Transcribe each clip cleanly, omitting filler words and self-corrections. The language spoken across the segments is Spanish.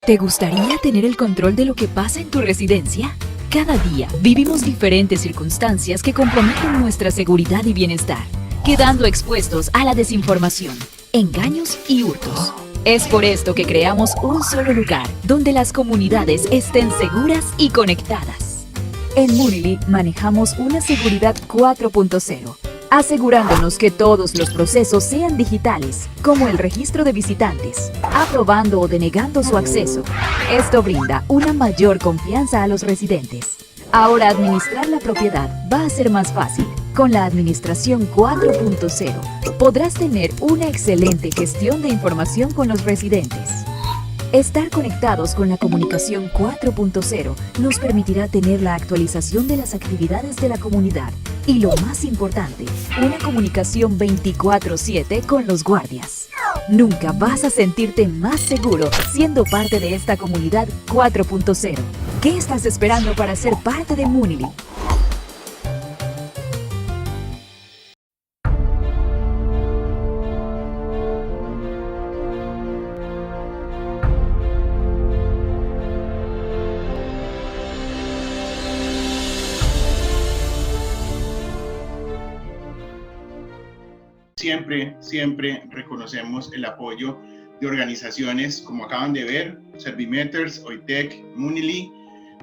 ¿Te gustaría tener el control de lo que pasa en tu residencia? Cada día vivimos diferentes circunstancias que comprometen nuestra seguridad y bienestar, quedando expuestos a la desinformación, engaños y hurtos. Es por esto que creamos un solo lugar donde las comunidades estén seguras y conectadas. En Moonily manejamos una seguridad 4.0, asegurándonos que todos los procesos sean digitales, como el registro de visitantes, aprobando o denegando su acceso. Esto brinda una mayor confianza a los residentes. Ahora administrar la propiedad va a ser más fácil. Con la Administración 4.0 podrás tener una excelente gestión de información con los residentes. Estar conectados con la comunicación 4.0 nos permitirá tener la actualización de las actividades de la comunidad y, lo más importante, una comunicación 24/7 con los guardias. Nunca vas a sentirte más seguro siendo parte de esta comunidad 4.0. ¿Qué estás esperando para ser parte de Moonily? Siempre reconocemos el apoyo de organizaciones como acaban de ver, Servimeters, OITEC, Moonily.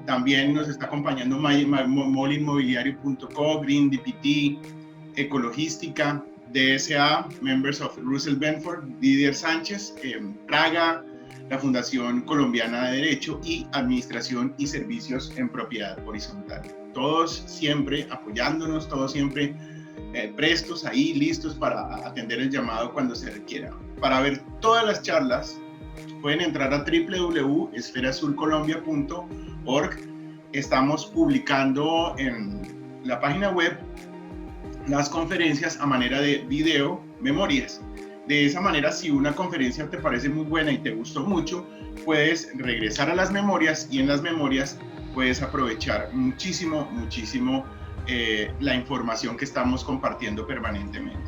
También nos está acompañando molinmobiliario.co, Green DPT, Ecologística, DSA, Members of Russell Benford, Didier Sánchez, Praga, la Fundación Colombiana de Derecho y Administración y Servicios en Propiedad Horizontal. Todos siempre apoyándonos, todos siempre prestos ahí, listos para atender el llamado cuando se requiera. Para ver todas las charlas, pueden entrar a www.esferaazulcolombia.org. Estamos publicando en la página web las conferencias a manera de video, memorias. De esa manera, si una conferencia te parece muy buena y te gustó mucho, puedes regresar a las memorias y en las memorias puedes aprovechar muchísimo la información que estamos compartiendo permanentemente.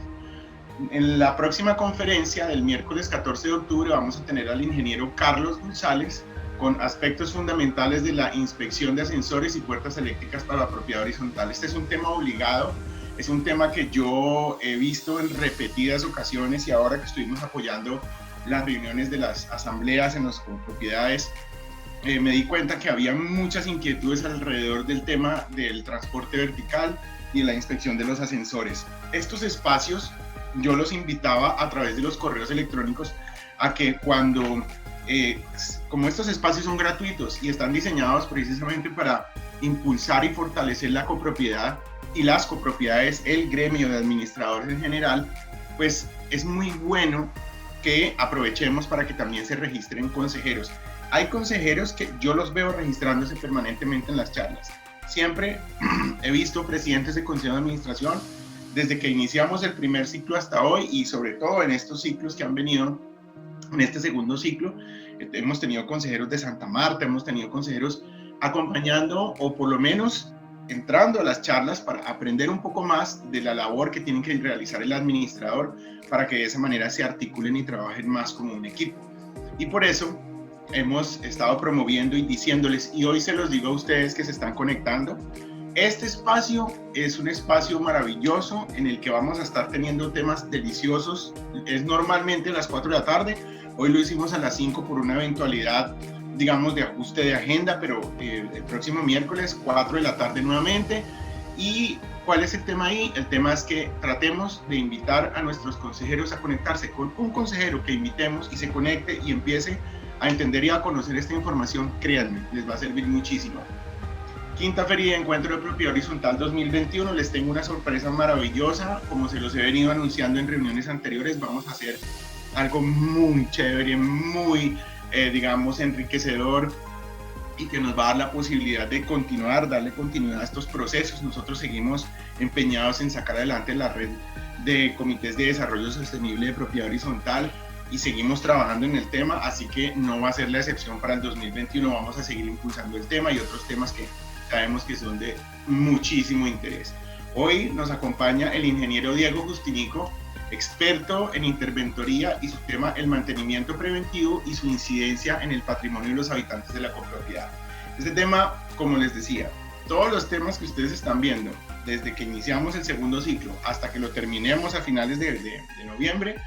En la próxima conferencia del miércoles 14 de octubre vamos a tener al ingeniero Carlos González con aspectos fundamentales de la inspección de ascensores y puertas eléctricas para la propiedad horizontal. Este es un tema obligado, es un tema que yo he visto en repetidas ocasiones y ahora que estuvimos apoyando las reuniones de las asambleas en las propiedades, me di cuenta que había muchas inquietudes alrededor del tema del transporte vertical y la inspección de los ascensores. Estos espacios yo los invitaba a través de los correos electrónicos a que como estos espacios son gratuitos y están diseñados precisamente para impulsar y fortalecer la copropiedad y las copropiedades, el gremio de administradores en general, pues es muy bueno que aprovechemos para que también se registren consejeros. Hay consejeros que yo los veo registrándose permanentemente en las charlas. Siempre he visto presidentes de consejo de administración desde que iniciamos el primer ciclo hasta hoy y sobre todo en estos ciclos que han venido, en este segundo ciclo, hemos tenido consejeros de Santa Marta, hemos tenido consejeros acompañando o por lo menos entrando a las charlas para aprender un poco más de la labor que tienen que realizar el administrador para que de esa manera se articulen y trabajen más como un equipo. Y por eso hemos estado promoviendo y diciéndoles, y hoy se los digo a ustedes que se están conectando, este espacio es un espacio maravilloso en el que vamos a estar teniendo temas deliciosos. Es normalmente a las 4 de la tarde, hoy lo hicimos a las 5 por una eventualidad, digamos, de ajuste de agenda, pero el próximo miércoles 4 de la tarde nuevamente. ¿Y cuál es el tema ahí? El tema es que tratemos de invitar a nuestros consejeros a conectarse con un consejero que invitemos y se conecte y empiece a entender y a conocer esta información. Créanme, les va a servir muchísimo. Quinta Feria de Encuentro de Propiedad Horizontal 2021, les tengo una sorpresa maravillosa. Como se los he venido anunciando en reuniones anteriores, vamos a hacer algo muy chévere, muy, digamos, enriquecedor y que nos va a dar la posibilidad de darle continuidad a estos procesos. Nosotros seguimos empeñados en sacar adelante la red de comités de desarrollo sostenible de propiedad horizontal y seguimos trabajando en el tema, así que no va a ser la excepción para el 2021. Vamos a seguir impulsando el tema y otros temas que sabemos que son de muchísimo interés. Hoy nos acompaña el ingeniero Diego Justinico, experto en interventoría y su tema el mantenimiento preventivo y su incidencia en el patrimonio de los habitantes de la copropiedad. Este tema, como les decía, todos los temas que ustedes están viendo, desde que iniciamos el segundo ciclo hasta que lo terminemos a finales de noviembre,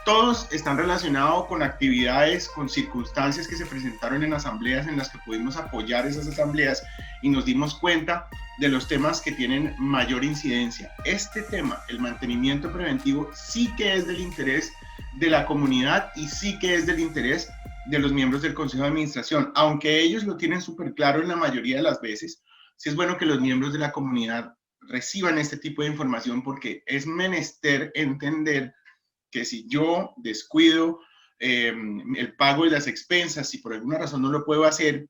todos están relacionados con actividades, con circunstancias que se presentaron en asambleas en las que pudimos apoyar esas asambleas y nos dimos cuenta de los temas que tienen mayor incidencia. Este tema, el mantenimiento preventivo, sí que es del interés de la comunidad y sí que es del interés de los miembros del Consejo de Administración. Aunque ellos lo tienen súper claro en la mayoría de las veces, sí es bueno que los miembros de la comunidad reciban este tipo de información porque es menester entender que si yo descuido el pago de las expensas, si por alguna razón no lo puedo hacer,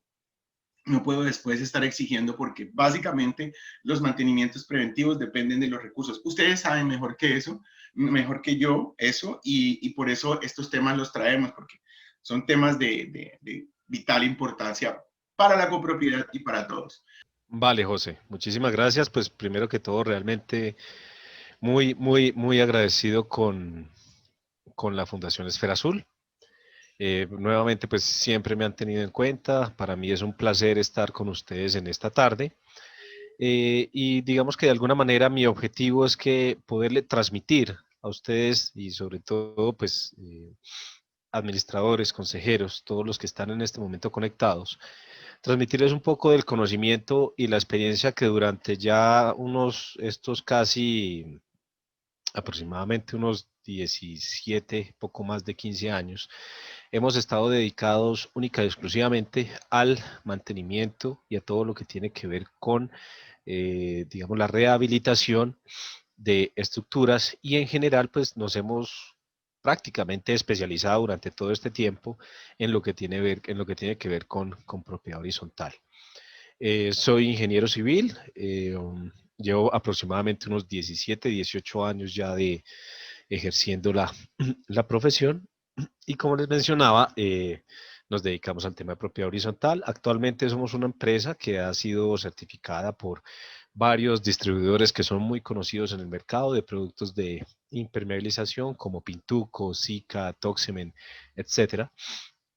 no puedo después estar exigiendo porque básicamente los mantenimientos preventivos dependen de los recursos. Ustedes saben mejor que eso, mejor que yo eso, y por eso estos temas los traemos, porque son temas de vital importancia para la copropiedad y para todos. Vale, José, muchísimas gracias. Pues primero que todo, realmente muy agradecido con la Fundación Esfera Azul. Nuevamente, pues siempre me han tenido en cuenta. Para mí es un placer estar con ustedes en esta tarde. Y digamos que de alguna manera mi objetivo es que poderle transmitir a ustedes y sobre todo, pues, administradores, consejeros, todos los que están en este momento conectados, transmitirles un poco del conocimiento y la experiencia que durante ya estos casi aproximadamente unos 17, poco más de 15 años, hemos estado dedicados única y exclusivamente al mantenimiento y a todo lo que tiene que ver con, digamos, la rehabilitación de estructuras y en general, pues nos hemos prácticamente especializado durante todo este tiempo en lo que tiene que ver con propiedad horizontal. Soy ingeniero civil, llevo aproximadamente unos 17, 18 años ya de ejerciendo la profesión y como les mencionaba, nos dedicamos al tema de propiedad horizontal. Actualmente somos una empresa que ha sido certificada por varios distribuidores que son muy conocidos en el mercado de productos de impermeabilización como Pintuco, Sika, Toxemen, etcétera.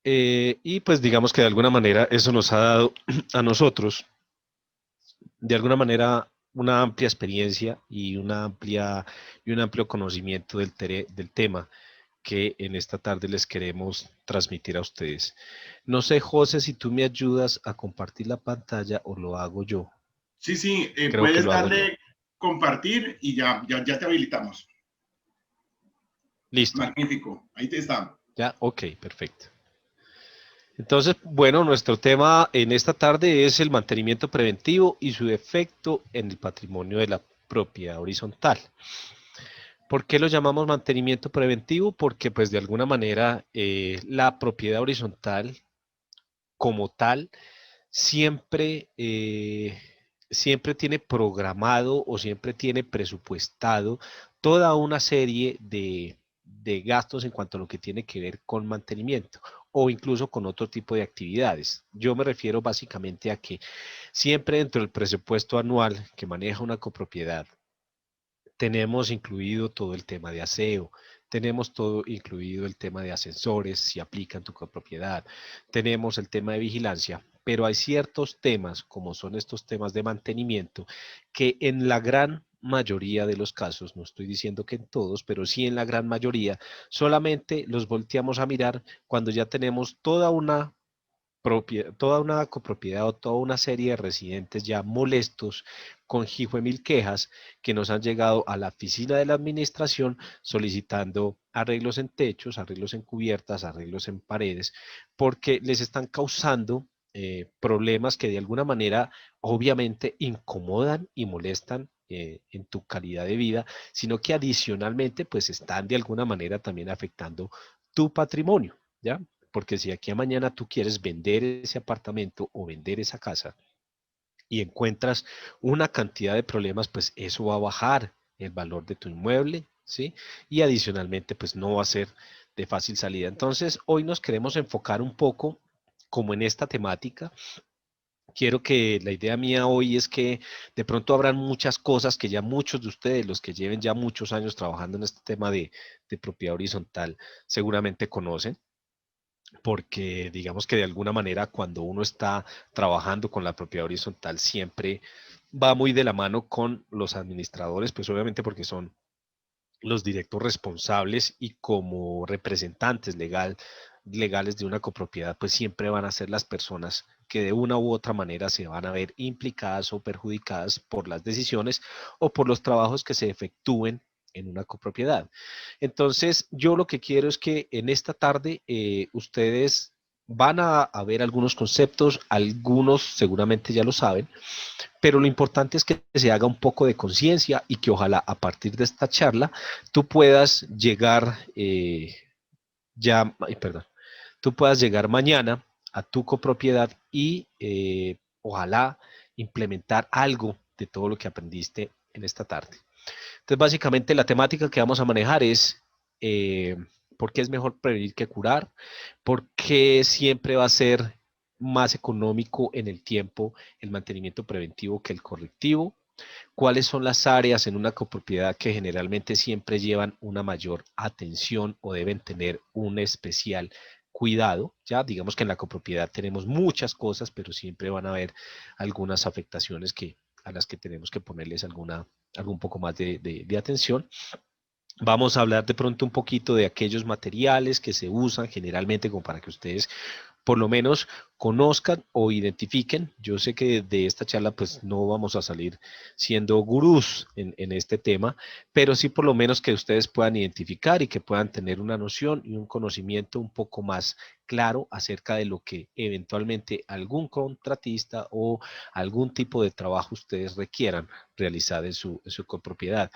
Y pues digamos que de alguna manera eso nos ha dado a nosotros, de alguna manera, una amplia experiencia y un amplio conocimiento del tema que en esta tarde les queremos transmitir a ustedes. No sé, José, si tú me ayudas a compartir la pantalla o lo hago yo. Sí, Creo que puedes lo hago yo. darle compartir y ya te habilitamos. Listo. Magnífico, ahí te está. Ya, ok, perfecto. Entonces, bueno, nuestro tema en esta tarde es el mantenimiento preventivo y su efecto en el patrimonio de la propiedad horizontal. ¿Por qué lo llamamos mantenimiento preventivo? Porque pues de alguna manera la propiedad horizontal como tal siempre, siempre tiene programado o siempre tiene presupuestado toda una serie de gastos en cuanto a lo que tiene que ver con mantenimiento o incluso con otro tipo de actividades. Yo me refiero básicamente a que siempre dentro del presupuesto anual que maneja una copropiedad, tenemos incluido todo el tema de aseo, tenemos todo incluido el tema de ascensores, si aplican tu copropiedad, tenemos el tema de vigilancia, pero hay ciertos temas, como son estos temas de mantenimiento, que en la gran mayoría de los casos, no estoy diciendo que en todos, pero sí en la gran mayoría, solamente los volteamos a mirar cuando ya tenemos toda una copropiedad o toda una serie de residentes ya molestos con hijo de mil quejas que nos han llegado a la oficina de la administración solicitando arreglos en techos, arreglos en cubiertas, arreglos en paredes, porque les están causando problemas que de alguna manera obviamente incomodan y molestan en tu calidad de vida, sino que adicionalmente pues están de alguna manera también afectando tu patrimonio, ¿ya? Porque si aquí a mañana tú quieres vender ese apartamento o vender esa casa y encuentras una cantidad de problemas, pues eso va a bajar el valor de tu inmueble, ¿sí? Y adicionalmente, pues no va a ser de fácil salida. Entonces, hoy nos queremos enfocar un poco como en esta temática quiero que la idea mía hoy es que de pronto habrán muchas cosas que ya muchos de ustedes, los que lleven ya muchos años trabajando en este tema de propiedad horizontal, seguramente conocen, porque digamos que de alguna manera cuando uno está trabajando con la propiedad horizontal siempre va muy de la mano con los administradores, pues obviamente porque son los directos responsables y como representantes legales de una copropiedad, pues siempre van a ser las personas que de una u otra manera se van a ver implicadas o perjudicadas por las decisiones o por los trabajos que se efectúen en una copropiedad. Entonces, yo lo que quiero es que en esta tarde ustedes van a ver algunos conceptos, algunos seguramente ya lo saben, pero lo importante es que se haga un poco de conciencia y que ojalá a partir de esta charla tú puedas llegar perdón, tú puedas llegar mañana a tu copropiedad y ojalá implementar algo de todo lo que aprendiste en esta tarde. Entonces, básicamente la temática que vamos a manejar es eh, por qué es mejor prevenir que curar, por qué siempre va a ser más económico en el tiempo el mantenimiento preventivo que el correctivo, cuáles son las áreas en una copropiedad que generalmente siempre llevan una mayor atención o deben tener un especial cuidado. Ya digamos que en la copropiedad tenemos muchas cosas, pero siempre van a haber algunas afectaciones a las que tenemos que ponerles algún poco más de atención. Vamos a hablar de pronto un poquito de aquellos materiales que se usan generalmente como para que ustedes por lo menos conozcan o identifiquen. Yo sé que de esta charla pues no vamos a salir siendo gurús en este tema, pero sí por lo menos que ustedes puedan identificar y que puedan tener una noción y un conocimiento un poco más claro acerca de lo que eventualmente algún contratista o algún tipo de trabajo ustedes requieran realizar en su copropiedad.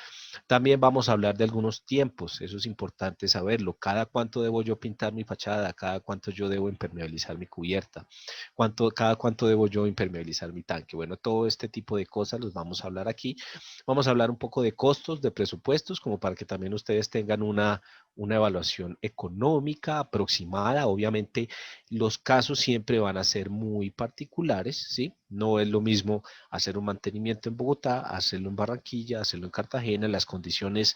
También vamos a hablar de algunos tiempos, eso es importante saberlo. Cada cuánto debo yo pintar mi fachada, cada cuánto yo debo impermeabilizar mi cubierta, cada cuánto debo yo impermeabilizar mi tanque. Bueno, todo este tipo de cosas los vamos a hablar aquí. Vamos a hablar un poco de costos, de presupuestos, como para que también ustedes tengan una evaluación económica aproximada. Obviamente, los casos siempre van a ser muy particulares, ¿sí? No es lo mismo hacer un mantenimiento en Bogotá, hacerlo en Barranquilla, hacerlo en Cartagena, las condiciones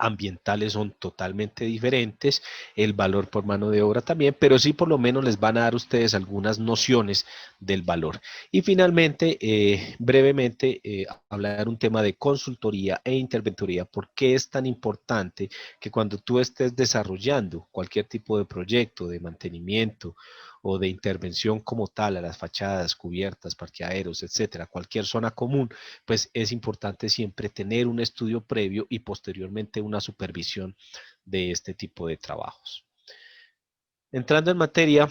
ambientales son totalmente diferentes, el valor por mano de obra también, pero sí por lo menos les van a dar ustedes algunas nociones del valor. Y finalmente, brevemente, hablar un tema de consultoría e interventoría. ¿Por qué es tan importante que cuando tú estés desarrollando cualquier tipo de proyecto de mantenimiento o de intervención como tal a las fachadas, cubiertas, parqueaderos, etcétera, cualquier zona común, pues es importante siempre tener un estudio previo y posteriormente una supervisión de este tipo de trabajos? Entrando en materia,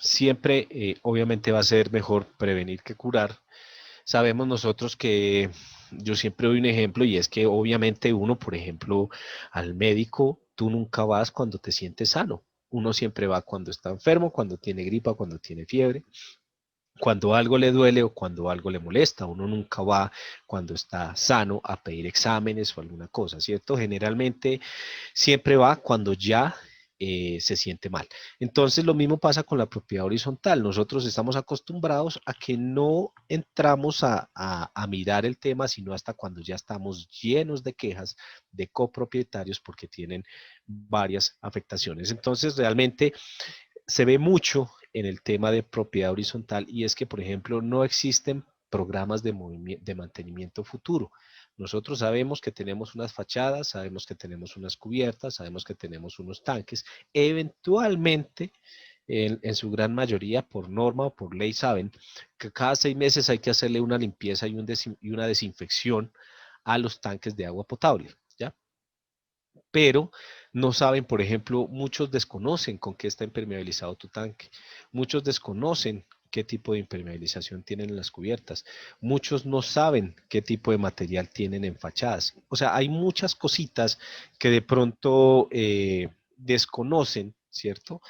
siempre obviamente va a ser mejor prevenir que curar. Sabemos nosotros que yo siempre doy un ejemplo y es que obviamente uno, por ejemplo, al médico, tú nunca vas cuando te sientes sano. Uno siempre va cuando está enfermo, cuando tiene gripa, cuando tiene fiebre, cuando algo le duele o cuando algo le molesta. Uno nunca va cuando está sano a pedir exámenes o alguna cosa, ¿cierto? Generalmente siempre va cuando ya se siente mal. Entonces lo mismo pasa con la propiedad horizontal. Nosotros estamos acostumbrados a que no entramos a mirar el tema, sino hasta cuando ya estamos llenos de quejas de copropietarios porque tienen varias afectaciones. Entonces realmente se ve mucho en el tema de propiedad horizontal y es que, por ejemplo, no existen programas de mantenimiento futuro. Nosotros sabemos que tenemos unas fachadas, sabemos que tenemos unas cubiertas, sabemos que tenemos unos tanques. Eventualmente, en su gran mayoría, por norma o por ley, saben que cada 6 meses hay que hacerle una limpieza y una desinfección a los tanques de agua potable, ¿ya? Pero no saben, por ejemplo, muchos desconocen con qué está impermeabilizado tu tanque, muchos desconocen qué tipo de impermeabilización tienen en las cubiertas, muchos no saben qué tipo de material tienen en fachadas. O sea, hay muchas cositas que de pronto desconocen, ¿cierto?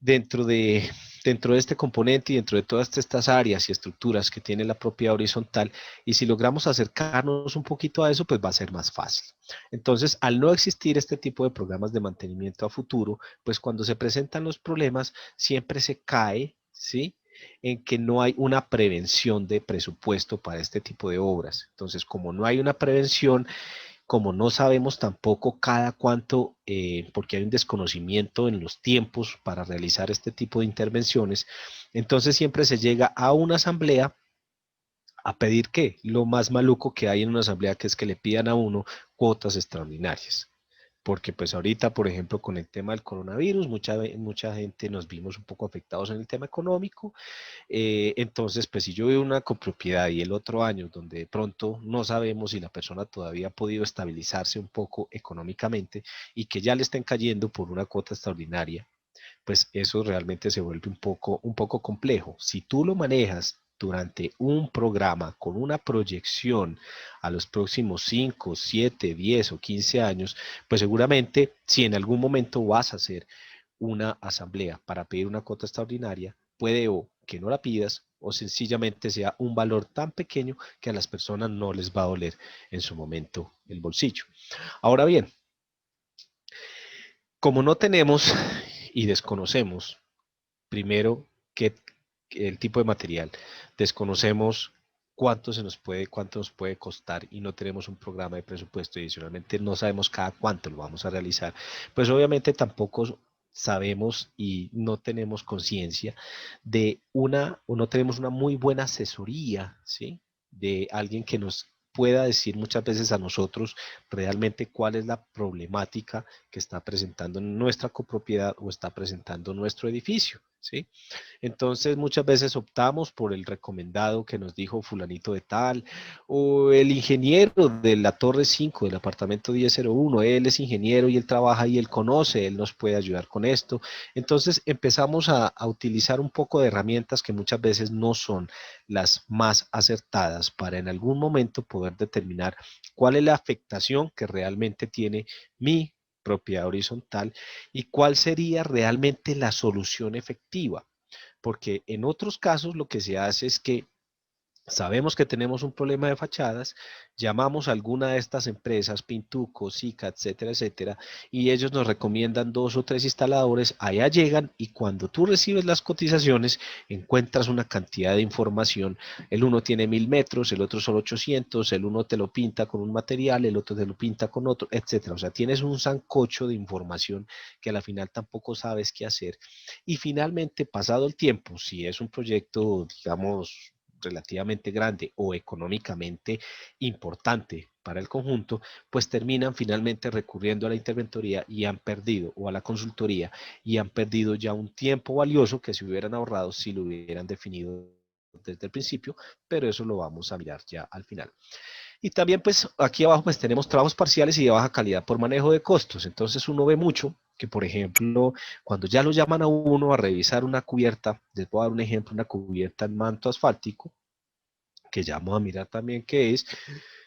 Dentro de, dentro de este componente y dentro de todas estas áreas y estructuras que tiene la propiedad horizontal, y si logramos acercarnos un poquito a eso, pues va a ser más fácil. Entonces, al no existir este tipo de programas de mantenimiento a futuro, pues cuando se presentan los problemas, siempre se cae, ¿sí? en que no hay una prevención de presupuesto para este tipo de obras. Entonces, como no hay una prevención, como no sabemos tampoco cada cuánto, porque hay un desconocimiento en los tiempos para realizar este tipo de intervenciones, entonces siempre se llega a una asamblea a pedir qué, lo más maluco que hay en una asamblea, que es que le pidan a uno cuotas extraordinarias. Porque pues ahorita, por ejemplo, con el tema del coronavirus, mucha gente nos vimos un poco afectados en el tema económico. Entonces, pues si yo veo una copropiedad y el otro año donde de pronto no sabemos si la persona todavía ha podido estabilizarse un poco económicamente y que ya le estén cayendo por una cuota extraordinaria, pues eso realmente se vuelve un poco complejo. Si tú lo manejas durante un programa con una proyección a los próximos 5, 7, 10 o 15 años, pues seguramente si en algún momento vas a hacer una asamblea para pedir una cuota extraordinaria, puede o que no la pidas o sencillamente sea un valor tan pequeño que a las personas no les va a doler en su momento el bolsillo. Ahora bien, como no tenemos y desconocemos primero qué el tipo de material, desconocemos cuánto nos puede costar y no tenemos un programa de presupuesto y adicionalmente no sabemos cada cuánto lo vamos a realizar, pues obviamente tampoco sabemos y no tenemos conciencia de una o no tenemos una muy buena asesoría, ¿sí? De alguien que nos pueda decir muchas veces a nosotros realmente cuál es la problemática que está presentando nuestra copropiedad o está presentando nuestro edificio, ¿sí? Entonces muchas veces optamos por el recomendado que nos dijo fulanito de tal o el ingeniero de la Torre 5 del apartamento 1001, él es ingeniero y él trabaja y él conoce, él nos puede ayudar con esto. Entonces empezamos a utilizar un poco de herramientas que muchas veces no son las más acertadas para en algún momento poder determinar cuál es la afectación que realmente tiene mi propiedad horizontal y cuál sería realmente la solución efectiva. Porque en otros casos lo que se hace es que sabemos que tenemos un problema de fachadas, llamamos a alguna de estas empresas, Pintuco, Sica, etcétera, etcétera, y ellos nos recomiendan 2 o 3 instaladores, allá llegan y cuando tú recibes las cotizaciones encuentras una cantidad de información, el uno tiene 1000 metros, el otro solo 800, el uno te lo pinta con un material, el otro te lo pinta con otro, etcétera, o sea, tienes un sancocho de información que a la final tampoco sabes qué hacer, y finalmente, pasado el tiempo, si es un proyecto, digamos, relativamente grande o económicamente importante para el conjunto, pues terminan finalmente recurriendo a la interventoría y han perdido, o a la consultoría, y han perdido ya un tiempo valioso que se hubieran ahorrado si lo hubieran definido desde el principio, pero eso lo vamos a mirar ya al final. Y también pues aquí abajo pues tenemos trabajos parciales y de baja calidad por manejo de costos. Entonces uno ve mucho que, por ejemplo, cuando ya lo llaman a uno a revisar una cubierta, les voy a dar un ejemplo, una cubierta en manto asfáltico, que ya vamos a mirar también qué es,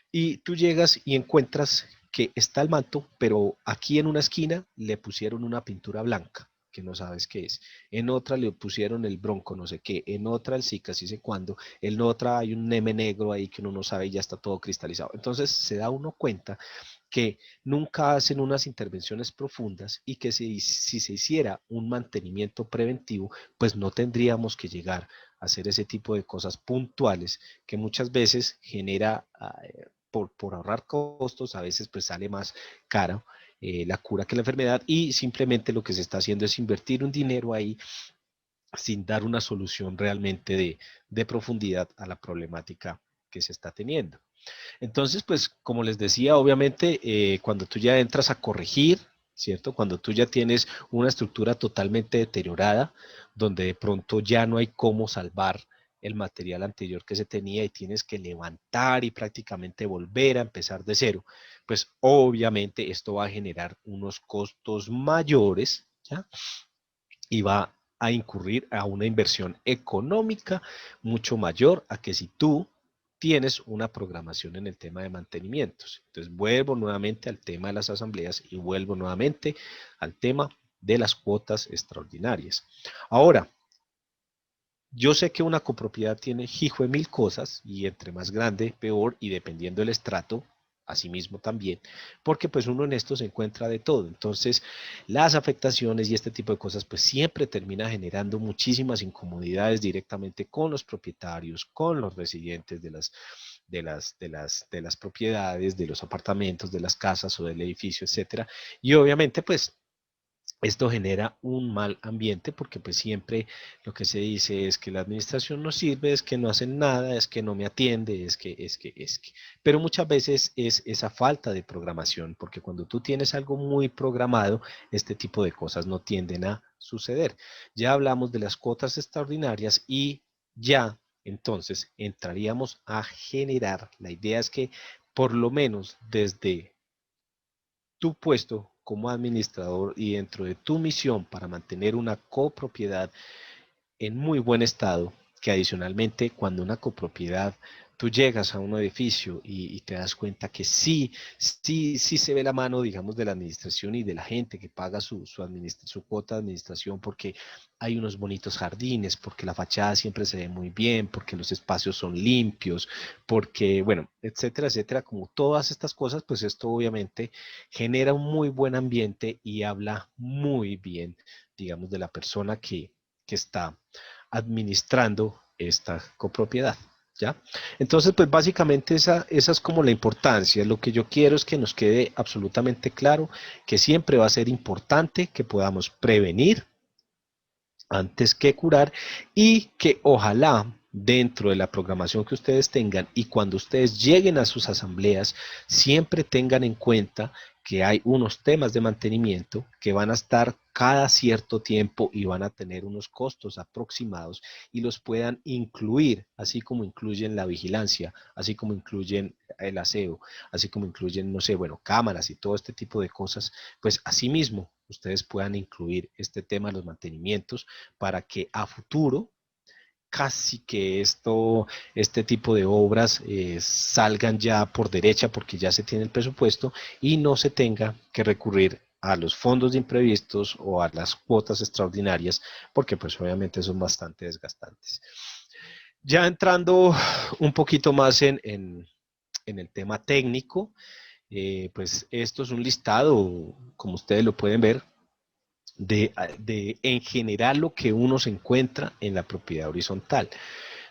y tú llegas y encuentras que está el manto, pero aquí en una esquina le pusieron una pintura blanca, que no sabes qué es. En otra le pusieron el bronco, no sé qué. En otra el Zika, sí sé cuándo. En otra hay un M negro ahí que uno no sabe y ya está todo cristalizado. Entonces se da uno cuenta que nunca hacen unas intervenciones profundas y que si se hiciera un mantenimiento preventivo, pues no tendríamos que llegar a hacer ese tipo de cosas puntuales que muchas veces genera, por ahorrar costos, a veces pues sale más caro la cura que la enfermedad y simplemente lo que se está haciendo es invertir un dinero ahí sin dar una solución realmente de profundidad a la problemática que se está teniendo. Entonces, pues como les decía, obviamente cuando tú ya entras a corregir, ¿cierto? Cuando tú ya tienes una estructura totalmente deteriorada, donde de pronto ya no hay cómo salvar el material anterior que se tenía y tienes que levantar y prácticamente volver a empezar de cero, pues obviamente esto va a generar unos costos mayores, ¿ya? Y va a incurrir a una inversión económica mucho mayor a que si tú tienes una programación en el tema de mantenimientos. Entonces vuelvo nuevamente al tema de las asambleas y vuelvo nuevamente al tema de las cuotas extraordinarias. Ahora, yo sé que una copropiedad tiene hijo de mil cosas y entre más grande, peor y dependiendo del estrato, asimismo también, porque pues uno en esto se encuentra de todo. Entonces, las afectaciones y este tipo de cosas pues siempre termina generando muchísimas incomodidades directamente con los propietarios, con los residentes de las propiedades, de los apartamentos, de las casas o del edificio, etcétera. Y obviamente pues esto genera un mal ambiente porque pues siempre lo que se dice es que la administración no sirve, es que no hacen nada, es que no me atiende, es que. Pero muchas veces es esa falta de programación, porque cuando tú tienes algo muy programado, este tipo de cosas no tienden a suceder. Ya hablamos de las cuotas extraordinarias y ya entonces entraríamos a generar. La idea es que por lo menos desde tu puesto como administrador y dentro de tu misión para mantener una copropiedad en muy buen estado, que adicionalmente cuando una copropiedad, tú llegas a un edificio y te das cuenta que sí se ve la mano, digamos, de la administración y de la gente que paga su cuota de administración porque hay unos bonitos jardines, porque la fachada siempre se ve muy bien, porque los espacios son limpios, porque, bueno, etcétera, etcétera, como todas estas cosas, pues esto obviamente genera un muy buen ambiente y habla muy bien, digamos, de la persona que está administrando esta copropiedad, ¿ya? Entonces, pues básicamente esa es como la importancia. Lo que yo quiero es que nos quede absolutamente claro que siempre va a ser importante que podamos prevenir antes que curar y que ojalá dentro de la programación que ustedes tengan y cuando ustedes lleguen a sus asambleas siempre tengan en cuenta que hay unos temas de mantenimiento que van a estar cada cierto tiempo y van a tener unos costos aproximados y los puedan incluir, así como incluyen la vigilancia, así como incluyen el aseo, así como incluyen, no sé, bueno, cámaras y todo este tipo de cosas, pues asimismo ustedes puedan incluir este tema de los mantenimientos para que a futuro casi que este tipo de obras salgan ya por derecha porque ya se tiene el presupuesto y no se tenga que recurrir a los fondos de imprevistos o a las cuotas extraordinarias porque pues obviamente son bastante desgastantes. Ya entrando un poquito más en el tema técnico, pues esto es un listado, como ustedes lo pueden ver, de en general lo que uno se encuentra en la propiedad horizontal.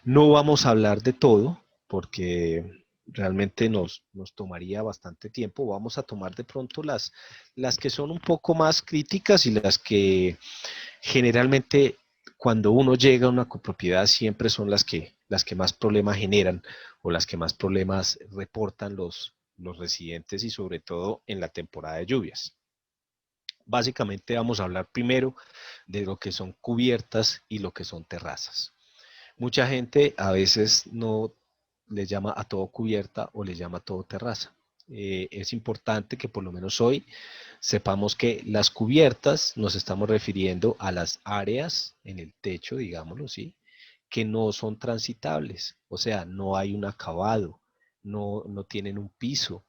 No vamos a hablar de todo porque realmente nos tomaría bastante tiempo. Vamos a tomar de pronto las que son un poco más críticas y las que generalmente cuando uno llega a una copropiedad siempre son las que más problemas generan o las que más problemas reportan los residentes y sobre todo en la temporada de lluvias. Básicamente vamos a hablar primero de lo que son cubiertas y lo que son terrazas. Mucha gente a veces no le llama a todo cubierta o le llama a todo terraza. Es importante que por lo menos hoy sepamos que las cubiertas nos estamos refiriendo a las áreas en el techo, digámoslo así, que no son transitables, o sea, no hay un acabado, no tienen un piso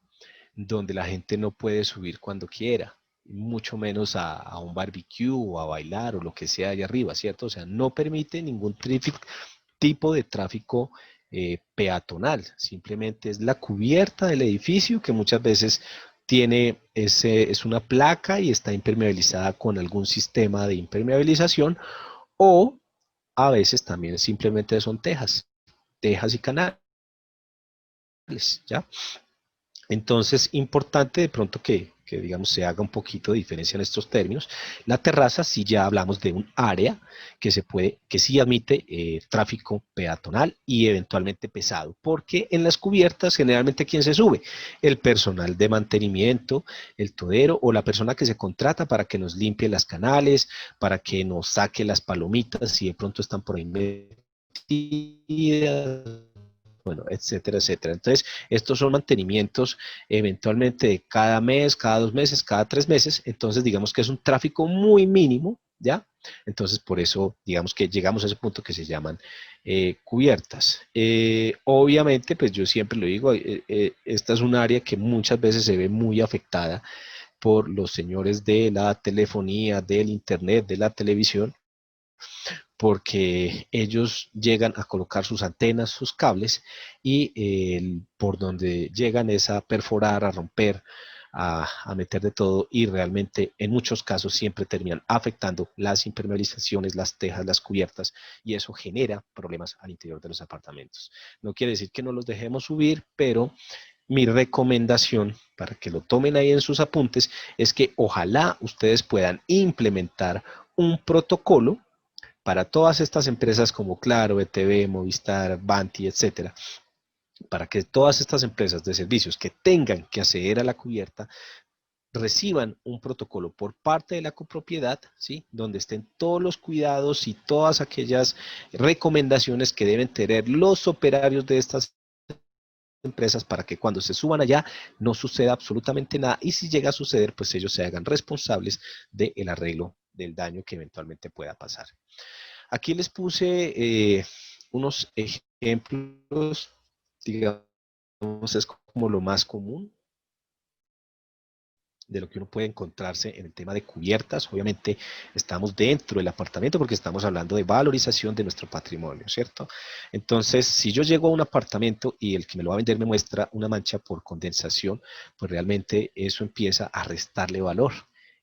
donde la gente no puede subir cuando quiera, mucho menos a un barbecue o a bailar o lo que sea allá arriba, ¿cierto? O sea, no permite ningún tipo de tráfico peatonal, simplemente es la cubierta del edificio que muchas veces es una placa y está impermeabilizada con algún sistema de impermeabilización o a veces también simplemente son tejas y canales, ¿ya? Entonces, importante de pronto que, digamos, se haga un poquito de diferencia en estos términos. La terraza, sí ya hablamos de un área que sí admite tráfico peatonal y eventualmente pesado, porque en las cubiertas generalmente ¿quién se sube? El personal de mantenimiento, el todero o la persona que se contrata para que nos limpie las canales, para que nos saque las palomitas si de pronto están por ahí metidas, bueno, etcétera, etcétera. Entonces, estos son mantenimientos eventualmente de cada mes, cada 2 meses, cada 3 meses. Entonces, digamos que es un tráfico muy mínimo, ¿ya? Entonces, por eso, digamos que llegamos a ese punto que se llaman cubiertas. Obviamente, pues yo siempre lo digo, esta es un área que muchas veces se ve muy afectada por los señores de la telefonía, del internet, de la televisión, porque ellos llegan a colocar sus antenas, sus cables, y por donde llegan es a perforar, a romper, a meter de todo, y realmente en muchos casos siempre terminan afectando las impermeabilizaciones, las tejas, las cubiertas, y eso genera problemas al interior de los apartamentos. No quiere decir que no los dejemos subir, pero mi recomendación, para que lo tomen ahí en sus apuntes, es que ojalá ustedes puedan implementar un protocolo para todas estas empresas como Claro, ETV, Movistar, Banti, etcétera, para que todas estas empresas de servicios que tengan que acceder a la cubierta reciban un protocolo por parte de la copropiedad, ¿sí? Donde estén todos los cuidados y todas aquellas recomendaciones que deben tener los operarios de estas empresas para que cuando se suban allá no suceda absolutamente nada, y si llega a suceder, pues ellos se hagan responsables del arreglo del daño que eventualmente pueda pasar. Aquí les puse unos ejemplos, digamos, es como lo más común de lo que uno puede encontrarse en el tema de cubiertas. Obviamente estamos dentro del apartamento porque estamos hablando de valorización de nuestro patrimonio, ¿cierto? Entonces, si yo llego a un apartamento y el que me lo va a vender me muestra una mancha por condensación, pues realmente eso empieza a restarle valor.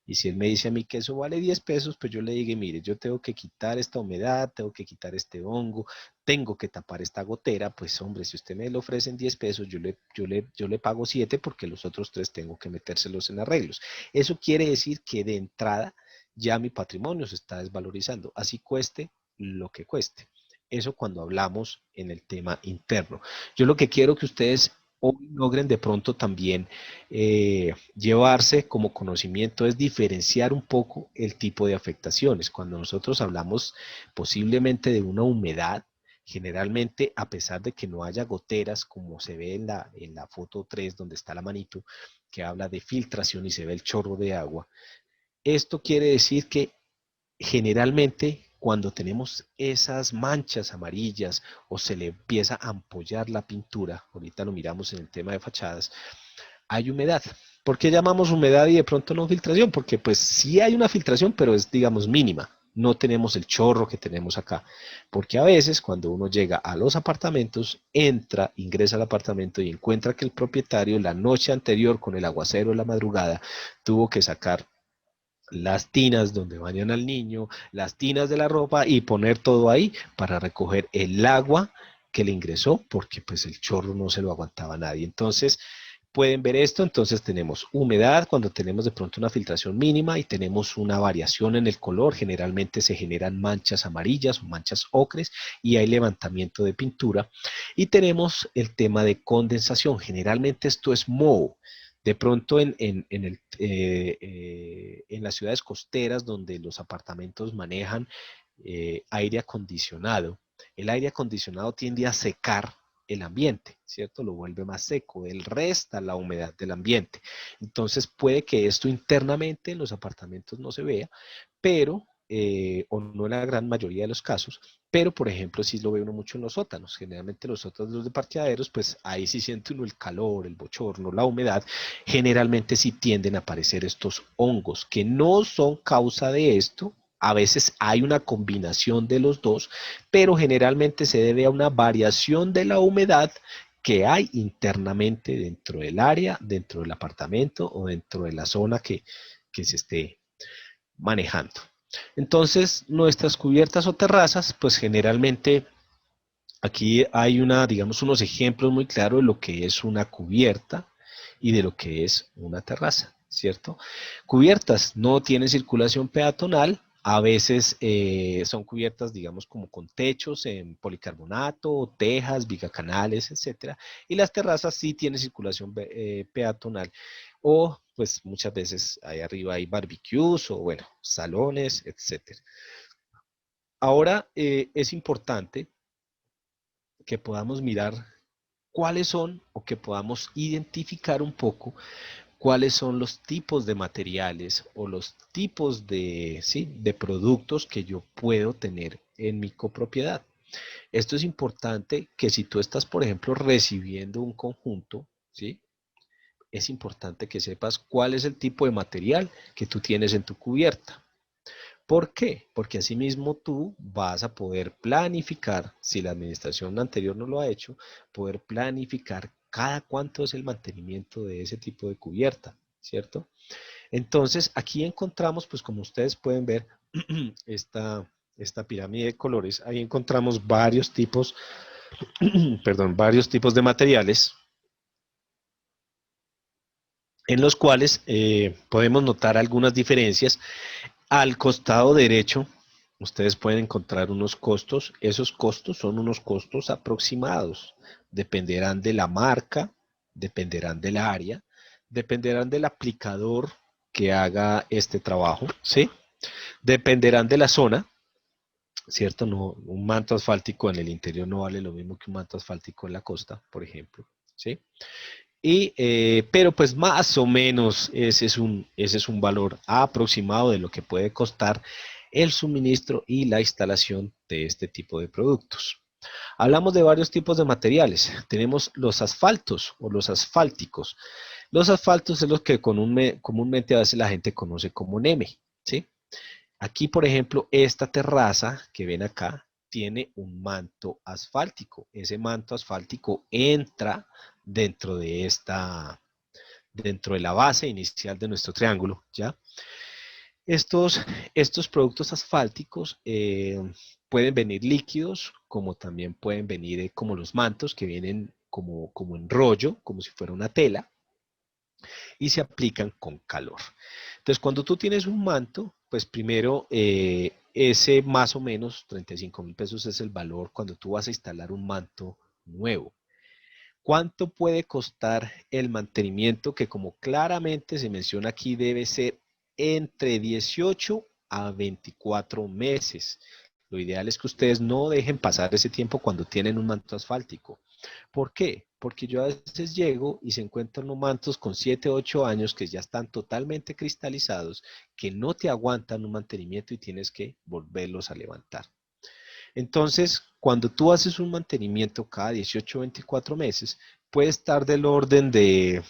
Y si él me dice a mí que eso vale 10 pesos, pues yo le digo, mire, yo tengo que quitar esta humedad, tengo que quitar este hongo, tengo que tapar esta gotera. Pues hombre, si usted me lo ofrece en 10 pesos, yo le pago 7 porque los otros 3 tengo que metérselos en arreglos. Eso quiere decir que de entrada ya mi patrimonio se está desvalorizando, así cueste lo que cueste. Eso cuando hablamos en el tema interno. Yo lo que quiero que ustedes hoy logren de pronto también llevarse como conocimiento es diferenciar un poco el tipo de afectaciones. Cuando nosotros hablamos posiblemente de una humedad, generalmente, a pesar de que no haya goteras, como se ve en la foto 3, donde está la manito, que habla de filtración y se ve el chorro de agua, esto quiere decir que generalmente cuando tenemos esas manchas amarillas o se le empieza a ampollar la pintura, ahorita lo miramos en el tema de fachadas, hay humedad. ¿Por qué llamamos humedad y de pronto no filtración? Porque pues sí hay una filtración, pero es, digamos, mínima. No tenemos el chorro que tenemos acá. Porque a veces cuando uno llega a los apartamentos, ingresa al apartamento y encuentra que el propietario la noche anterior con el aguacero de la madrugada tuvo que sacar las tinas donde bañan al niño, las tinas de la ropa y poner todo ahí para recoger el agua que le ingresó, porque pues el chorro no se lo aguantaba nadie. Entonces, pueden ver esto. Entonces tenemos humedad cuando tenemos de pronto una filtración mínima y tenemos una variación en el color. Generalmente se generan manchas amarillas o manchas ocres y hay levantamiento de pintura. Y tenemos el tema de condensación. Generalmente esto es moho. De pronto en las ciudades costeras donde los apartamentos manejan aire acondicionado, el aire acondicionado tiende a secar el ambiente, ¿cierto? Lo vuelve más seco, él resta la humedad del ambiente. Entonces puede que esto internamente en los apartamentos no se vea, pero, o no en la gran mayoría de los casos, pero por ejemplo sí lo ve uno mucho en los sótanos. Generalmente los sótanos de parqueaderos, pues ahí sí siente uno el calor, el bochorno, la humedad. Generalmente sí tienden a aparecer estos hongos que no son causa de esto. A veces hay una combinación de los dos, pero generalmente se debe a una variación de la humedad que hay internamente dentro del área, dentro del apartamento o dentro de la zona que se esté manejando. Entonces, nuestras cubiertas o terrazas, pues generalmente aquí hay digamos, unos ejemplos muy claros de lo que es una cubierta y de lo que es una terraza, ¿cierto? Cubiertas no tienen circulación peatonal. A veces son cubiertas, digamos, como con techos en policarbonato, tejas, vigacanales, etcétera. Y las terrazas sí tienen circulación peatonal. O, pues, muchas veces ahí arriba hay barbecues o, bueno, salones, etcétera. Ahora es importante que podamos mirar cuáles son, o que podamos identificar un poco cuáles son los tipos de materiales o los tipos de, ¿sí?, de productos que yo puedo tener en mi copropiedad. Esto es importante, que si tú estás, por ejemplo, recibiendo un conjunto, ¿sí?, es importante que sepas cuál es el tipo de material que tú tienes en tu cubierta. ¿Por qué? Porque asimismo tú vas a poder planificar, si la administración anterior no lo ha hecho, poder planificar cada cuánto es el mantenimiento de ese tipo de cubierta, ¿cierto? Entonces, aquí encontramos, pues como ustedes pueden ver, esta pirámide de colores, ahí encontramos varios tipos, perdón, varios tipos de materiales en los cuales podemos notar algunas diferencias. Al costado derecho, ustedes pueden encontrar unos costos. Esos costos son unos costos aproximados. Dependerán de la marca, dependerán del área, dependerán del aplicador que haga este trabajo, ¿sí? Dependerán de la zona, ¿cierto? No, un manto asfáltico en el interior no vale lo mismo que un manto asfáltico en la costa, por ejemplo, ¿sí? Pero pues más o menos ese es un valor aproximado de lo que puede costar el suministro y la instalación de este tipo de productos. Hablamos de varios tipos de materiales. Tenemos los asfaltos o los asfálticos. Los asfaltos es los que comúnmente a veces la gente conoce como NEME, ¿sí? Aquí, por ejemplo, esta terraza que ven acá tiene un manto asfáltico. Ese manto asfáltico entra dentro de dentro de la base inicial de nuestro triángulo, ¿ya? Estos productos asfálticos pueden venir líquidos, como también pueden venir como los mantos que vienen como en rollo, como si fuera una tela, y se aplican con calor. Entonces, cuando tú tienes un manto, pues primero ese más o menos 35.000 pesos es el valor cuando tú vas a instalar un manto nuevo. ¿Cuánto puede costar el mantenimiento? Que como claramente se menciona aquí, debe ser entre 18 a 24 meses. Lo ideal es que ustedes no dejen pasar ese tiempo cuando tienen un manto asfáltico. ¿Por qué? Porque yo a veces llego y se encuentran unos mantos con 7, 8 años que ya están totalmente cristalizados, que no te aguantan un mantenimiento y tienes que volverlos a levantar. Entonces, cuando tú haces un mantenimiento cada 18 o 24 meses, puede estar del orden de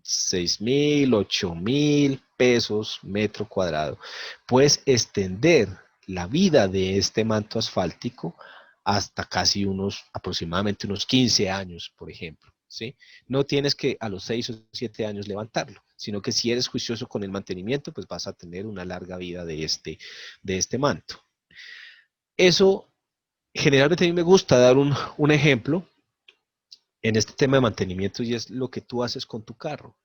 6.000, 8.000 pesos metro cuadrado. Puedes extender la vida de este manto asfáltico hasta casi aproximadamente unos 15 años, por ejemplo, ¿sí? No tienes que a los 6 o 7 años levantarlo, sino que si eres juicioso con el mantenimiento, pues vas a tener una larga vida de este manto. Eso, generalmente a mí me gusta dar un ejemplo en este tema de mantenimiento y es lo que tú haces con tu carro.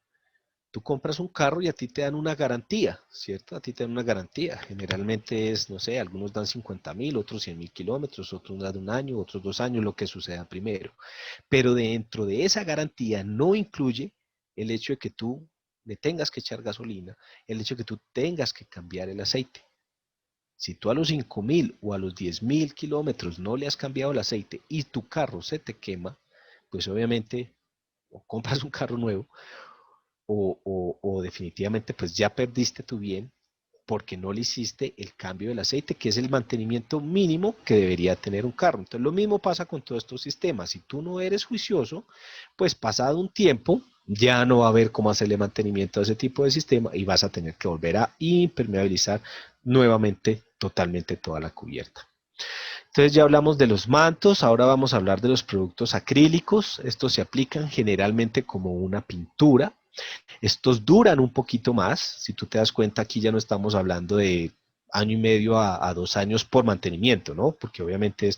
Tú compras un carro y a ti te dan una garantía, ¿cierto? A ti te dan una garantía. Generalmente es, no sé, algunos dan 50.000, otros 100.000 kilómetros, otros dan un año, otros 2 años, lo que suceda primero. Pero dentro de esa garantía no incluye el hecho de que tú le tengas que echar gasolina, el hecho de que tú tengas que cambiar el aceite. Si tú a los 5.000 o a los 10.000 kilómetros no le has cambiado el aceite y tu carro se te quema, pues obviamente o compras un carro nuevo o definitivamente pues ya perdiste tu bien porque no le hiciste el cambio del aceite, que es el mantenimiento mínimo que debería tener un carro. Entonces lo mismo pasa con todos estos sistemas. Si tú no eres juicioso, pues pasado un tiempo ya no va a haber cómo hacerle mantenimiento a ese tipo de sistema y vas a tener que volver a impermeabilizar nuevamente totalmente toda la cubierta. Entonces ya hablamos de los mantos, ahora vamos a hablar de los productos acrílicos. Estos se aplican generalmente como una pintura. Estos duran un poquito más. Si tú te das cuenta, aquí ya no estamos hablando de año y medio a 2 años por mantenimiento, ¿no? Porque obviamente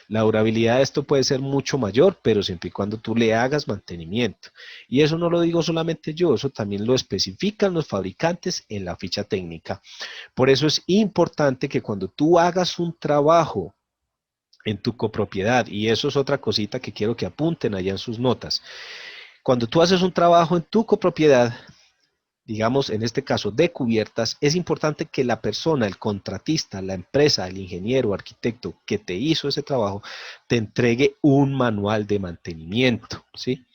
la durabilidad de esto puede ser mucho mayor, pero siempre y cuando tú le hagas mantenimiento. Y eso no lo digo solamente yo, eso también lo especifican los fabricantes en la ficha técnica. Por eso es importante que cuando tú hagas un trabajo en tu copropiedad, y eso es otra cosita que quiero que apunten allá en sus notas, cuando tú haces un trabajo en tu copropiedad, digamos en este caso de cubiertas, es importante que la persona, el contratista, la empresa, el ingeniero, arquitecto que te hizo ese trabajo, te entregue un manual de mantenimiento, ¿sí?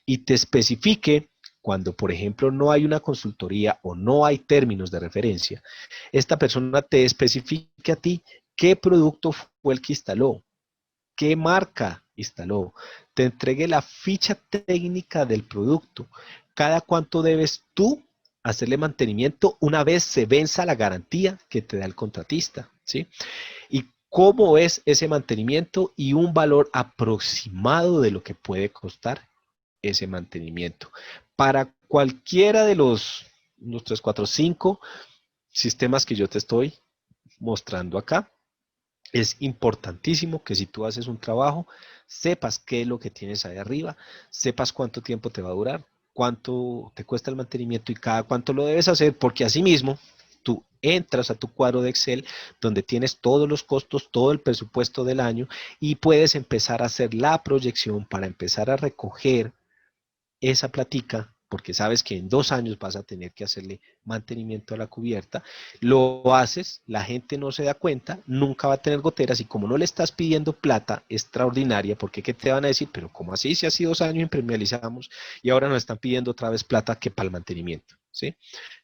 Y te especifique cuando, por ejemplo, no hay una consultoría o no hay términos de referencia, esta persona te especifique a ti qué producto fue el que instaló, qué marca instaló, te entregue la ficha técnica del producto, cada cuánto debes tú hacerle mantenimiento una vez se venza la garantía que te da el contratista, ¿sí? Y cómo es ese mantenimiento y un valor aproximado de lo que puede costar ese mantenimiento. Para cualquiera de los 3, 4, 5 sistemas que yo te estoy mostrando acá, es importantísimo que si tú haces un trabajo, sepas qué es lo que tienes ahí arriba, sepas cuánto tiempo te va a durar, cuánto te cuesta el mantenimiento y cada cuánto lo debes hacer, porque asimismo tú entras a tu cuadro de Excel donde tienes todos los costos, todo el presupuesto del año y puedes empezar a hacer la proyección para empezar a recoger esa platica, porque sabes que en 2 años vas a tener que hacerle mantenimiento a la cubierta, lo haces, la gente no se da cuenta, nunca va a tener goteras y como no le estás pidiendo plata extraordinaria, porque ¿qué te van a decir? Pero ¿cómo así? Si hace 2 años impermeabilizamos y ahora nos están pidiendo otra vez plata que para el mantenimiento, ¿sí?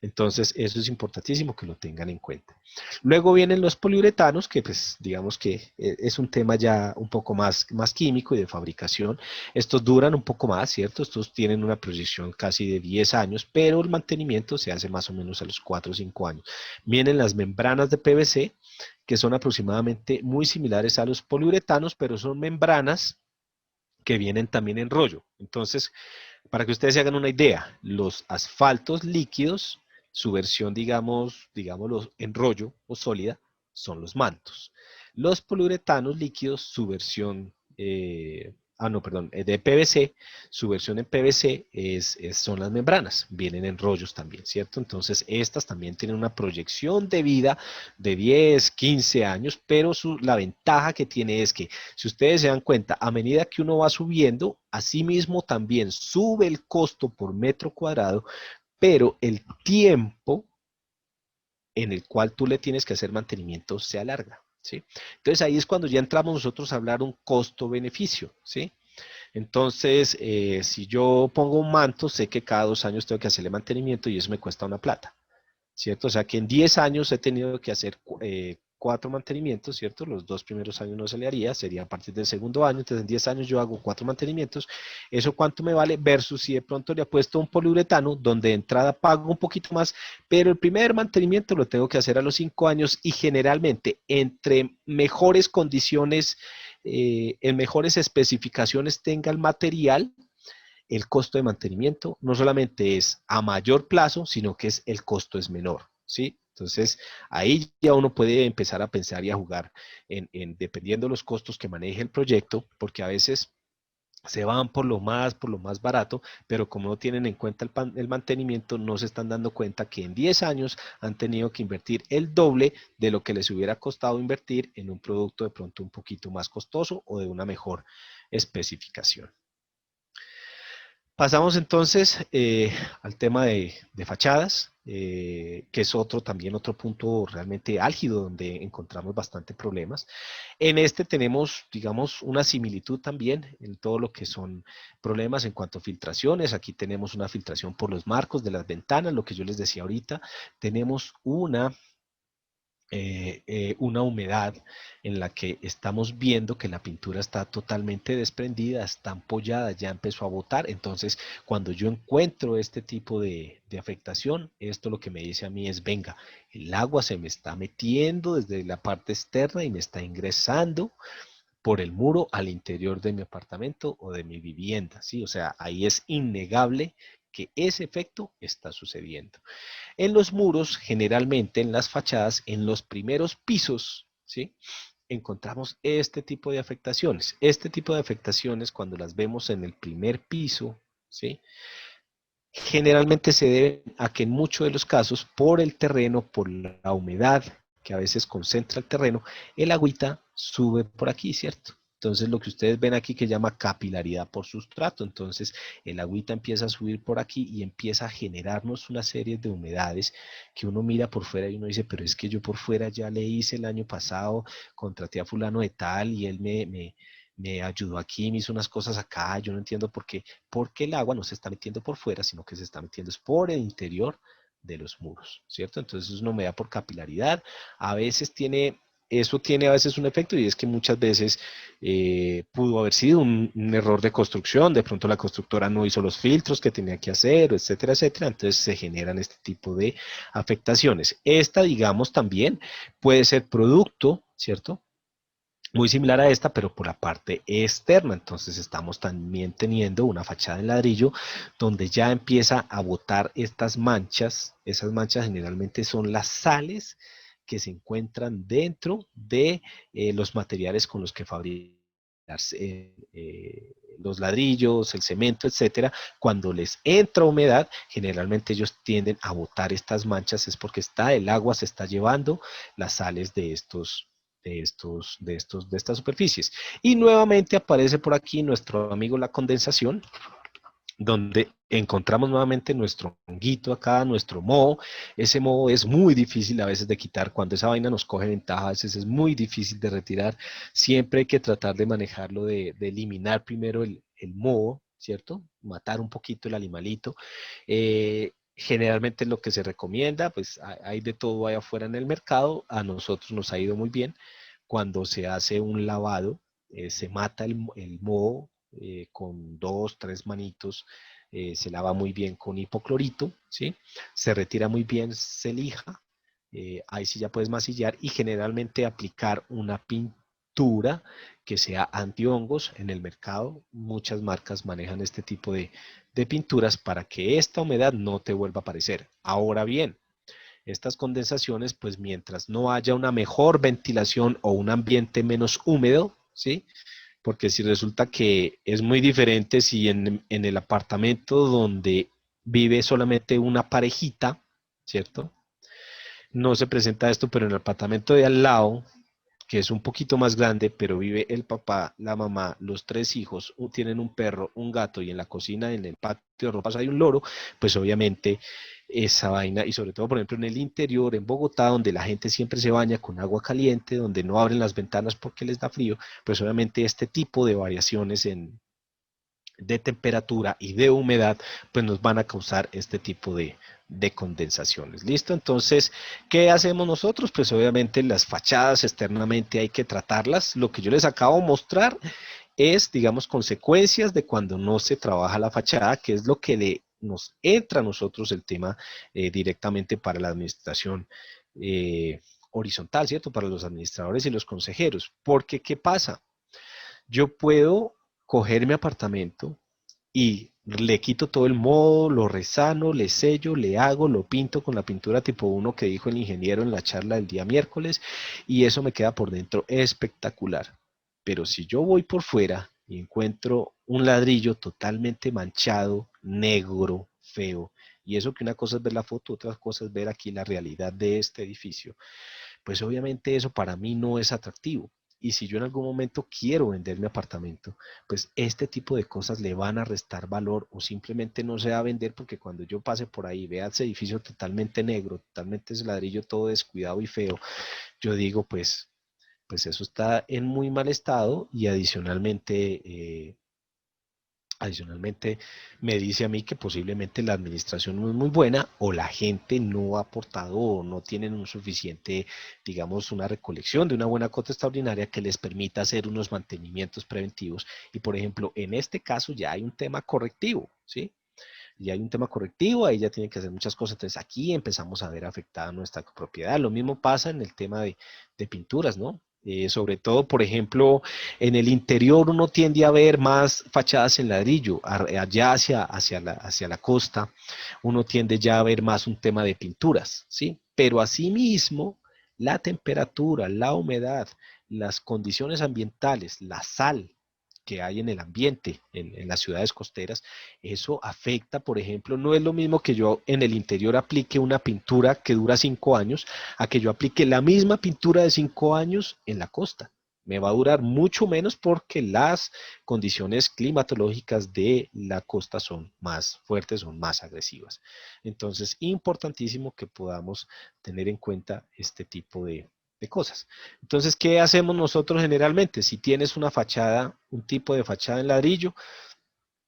Entonces eso es importantísimo que lo tengan en cuenta. Luego vienen los poliuretanos, que pues digamos que es un tema ya un poco más químico y de fabricación. Estos duran un poco más, ¿cierto? Estos tienen una proyección casi de 10 años, pero el mantenimiento se hace más o menos a los 4 o 5 años. Vienen las membranas de PVC, que son aproximadamente muy similares a los poliuretanos, pero son membranas que vienen también en rollo. Entonces, para que ustedes se hagan una idea, los asfaltos líquidos, su versión, digámoslo, en rollo o sólida, son los mantos. Los poliuretanos líquidos, su versión, de PVC, su versión en PVC son las membranas, vienen en rollos también, ¿cierto? Entonces, estas también tienen una proyección de vida de 10, 15 años, pero la ventaja que tiene es que, si ustedes se dan cuenta, a medida que uno va subiendo, asimismo también sube el costo por metro cuadrado, pero el tiempo en el cual tú le tienes que hacer mantenimiento se alarga, ¿sí? Entonces ahí es cuando ya entramos nosotros a hablar un costo-beneficio, ¿sí? Entonces, si yo pongo un manto, sé que cada 2 años tengo que hacerle mantenimiento y eso me cuesta una plata, ¿cierto? O sea que en 10 años he tenido que hacer 4 mantenimientos, ¿cierto? Los 2 primeros años no se le haría, sería a partir del segundo año, entonces en 10 años yo hago 4 mantenimientos. ¿Eso cuánto me vale? Versus si de pronto le apuesto un poliuretano, donde de entrada pago un poquito más, pero el primer mantenimiento lo tengo que hacer a los 5 años y generalmente entre mejores condiciones, en mejores especificaciones tenga el material, el costo de mantenimiento no solamente es a mayor plazo, sino que el costo es menor, ¿sí? Entonces, ahí ya uno puede empezar a pensar y a jugar dependiendo de los costos que maneje el proyecto, porque a veces se van por lo más barato, pero como no tienen en cuenta el mantenimiento, no se están dando cuenta que en 10 años han tenido que invertir el doble de lo que les hubiera costado invertir en un producto de pronto un poquito más costoso o de una mejor especificación. Pasamos entonces al tema de fachadas, que es también otro punto realmente álgido donde encontramos bastante problemas. En este tenemos, digamos, una similitud también en todo lo que son problemas en cuanto a filtraciones. Aquí tenemos una filtración por los marcos de las ventanas, lo que yo les decía ahorita. Tenemos una humedad en la que estamos viendo que la pintura está totalmente desprendida, está ampollada, ya empezó a botar. Entonces, cuando yo encuentro este tipo de afectación, esto lo que me dice a mí es, venga, el agua se me está metiendo desde la parte externa y me está ingresando por el muro al interior de mi apartamento o de mi vivienda, ¿sí? O sea, ahí es innegable que ese efecto está sucediendo. En los muros, generalmente en las fachadas, en los primeros pisos, ¿sí? Encontramos este tipo de afectaciones. Este tipo de afectaciones, cuando las vemos en el primer piso, ¿sí? Generalmente se debe a que en muchos de los casos, por el terreno, por la humedad que a veces concentra el terreno, el agüita sube por aquí, ¿cierto? Entonces lo que ustedes ven aquí que llama capilaridad por sustrato, entonces el agüita empieza a subir por aquí y empieza a generarnos una serie de humedades que uno mira por fuera y uno dice, pero es que yo por fuera ya le hice el año pasado, contraté a fulano de tal y él me ayudó aquí, me hizo unas cosas acá, yo no entiendo por qué el agua no se está metiendo por fuera, sino que se está metiendo por el interior de los muros, ¿cierto? Entonces es una humedad por capilaridad, a veces tiene eso tiene a veces un efecto y es que muchas veces pudo haber sido un error de construcción, de pronto la constructora no hizo los filtros que tenía que hacer, etcétera, etcétera, entonces se generan este tipo de afectaciones. Esta, digamos, también puede ser producto, ¿cierto? Muy similar a esta, pero por la parte externa. Entonces estamos también teniendo una fachada en ladrillo donde ya empieza a botar estas manchas. Esas manchas generalmente son las sales que se encuentran dentro de los materiales con los que fabrican los ladrillos, el cemento, etcétera. Cuando les entra humedad, generalmente ellos tienden a botar estas manchas, es porque el agua se está llevando las sales de estas superficies. Y nuevamente aparece por aquí nuestro amigo la condensación, donde encontramos nuevamente nuestro honguito acá, nuestro moho. Ese moho es muy difícil a veces de quitar. Cuando esa vaina nos coge ventaja, a veces es muy difícil de retirar. Siempre hay que tratar de manejarlo, de eliminar primero el moho, ¿cierto? Matar un poquito el animalito. Generalmente lo que se recomienda, pues hay de todo allá afuera en el mercado. A nosotros nos ha ido muy bien. Cuando se hace un lavado, se mata el moho con 2, 3 manitos, se lava muy bien con hipoclorito, ¿sí? Se retira muy bien, se lija, ahí sí ya puedes masillar y generalmente aplicar una pintura que sea antihongos. En el mercado muchas marcas manejan este tipo de pinturas para que esta humedad no te vuelva a aparecer. Ahora bien, estas condensaciones, pues mientras no haya una mejor ventilación o un ambiente menos húmedo, ¿sí? Porque si resulta que es muy diferente si en el apartamento donde vive solamente una parejita, ¿cierto? No se presenta esto, pero en el apartamento de al lado, que es un poquito más grande, pero vive el papá, la mamá, los 3 hijos, tienen un perro, un gato y en la cocina, en el patio de ropas hay un loro, pues obviamente esa vaina, y sobre todo, por ejemplo, en el interior, en Bogotá, donde la gente siempre se baña con agua caliente, donde no abren las ventanas porque les da frío, pues obviamente este tipo de variaciones de temperatura y de humedad, pues nos van a causar este tipo de condensaciones. ¿Listo? Entonces, ¿qué hacemos nosotros? Pues obviamente las fachadas externamente hay que tratarlas. Lo que yo les acabo de mostrar es, digamos, consecuencias de cuando no se trabaja la fachada, que es lo que nos entra a nosotros el tema directamente para la administración horizontal, ¿cierto? Para los administradores y los consejeros. Porque, ¿qué pasa? Yo puedo coger mi apartamento y le quito todo el moho, lo resano, le sello, le hago, lo pinto con la pintura tipo 1 que dijo el ingeniero en la charla del día miércoles y eso me queda por dentro espectacular. Pero si yo voy por fuera y encuentro un ladrillo totalmente manchado, negro, feo, y eso que una cosa es ver la foto, otra cosa es ver aquí la realidad de este edificio, pues obviamente eso para mí no es atractivo. Y si yo en algún momento quiero vender mi apartamento, pues este tipo de cosas le van a restar valor o simplemente no se va a vender porque cuando yo pase por ahí, vea ese edificio totalmente negro, totalmente ese ladrillo todo descuidado y feo, yo digo, pues eso está en muy mal estado y adicionalmente, me dice a mí que posiblemente la administración no es muy buena o la gente no ha aportado o no tienen un suficiente, digamos, una recolección de una buena cota extraordinaria que les permita hacer unos mantenimientos preventivos. Y, por ejemplo, en este caso ya hay un tema correctivo, ¿sí? Ya hay un tema correctivo, ahí ya tienen que hacer muchas cosas. Entonces aquí empezamos a ver afectada nuestra propiedad. Lo mismo pasa en el tema de pinturas, ¿no? Sobre todo, por ejemplo, en el interior uno tiende a ver más fachadas en ladrillo, allá hacia la costa, uno tiende ya a ver más un tema de pinturas, ¿sí? Pero asimismo, la temperatura, la humedad, las condiciones ambientales, la sal que hay en el ambiente, en las ciudades costeras, eso afecta, por ejemplo, no es lo mismo que yo en el interior aplique una pintura que dura 5 años, a que yo aplique la misma pintura de 5 años en la costa. Me va a durar mucho menos porque las condiciones climatológicas de la costa son más fuertes, son más agresivas. Entonces, importantísimo que podamos tener en cuenta este tipo de cosas. Entonces, ¿qué hacemos nosotros generalmente? Si tienes una fachada, un tipo de fachada en ladrillo,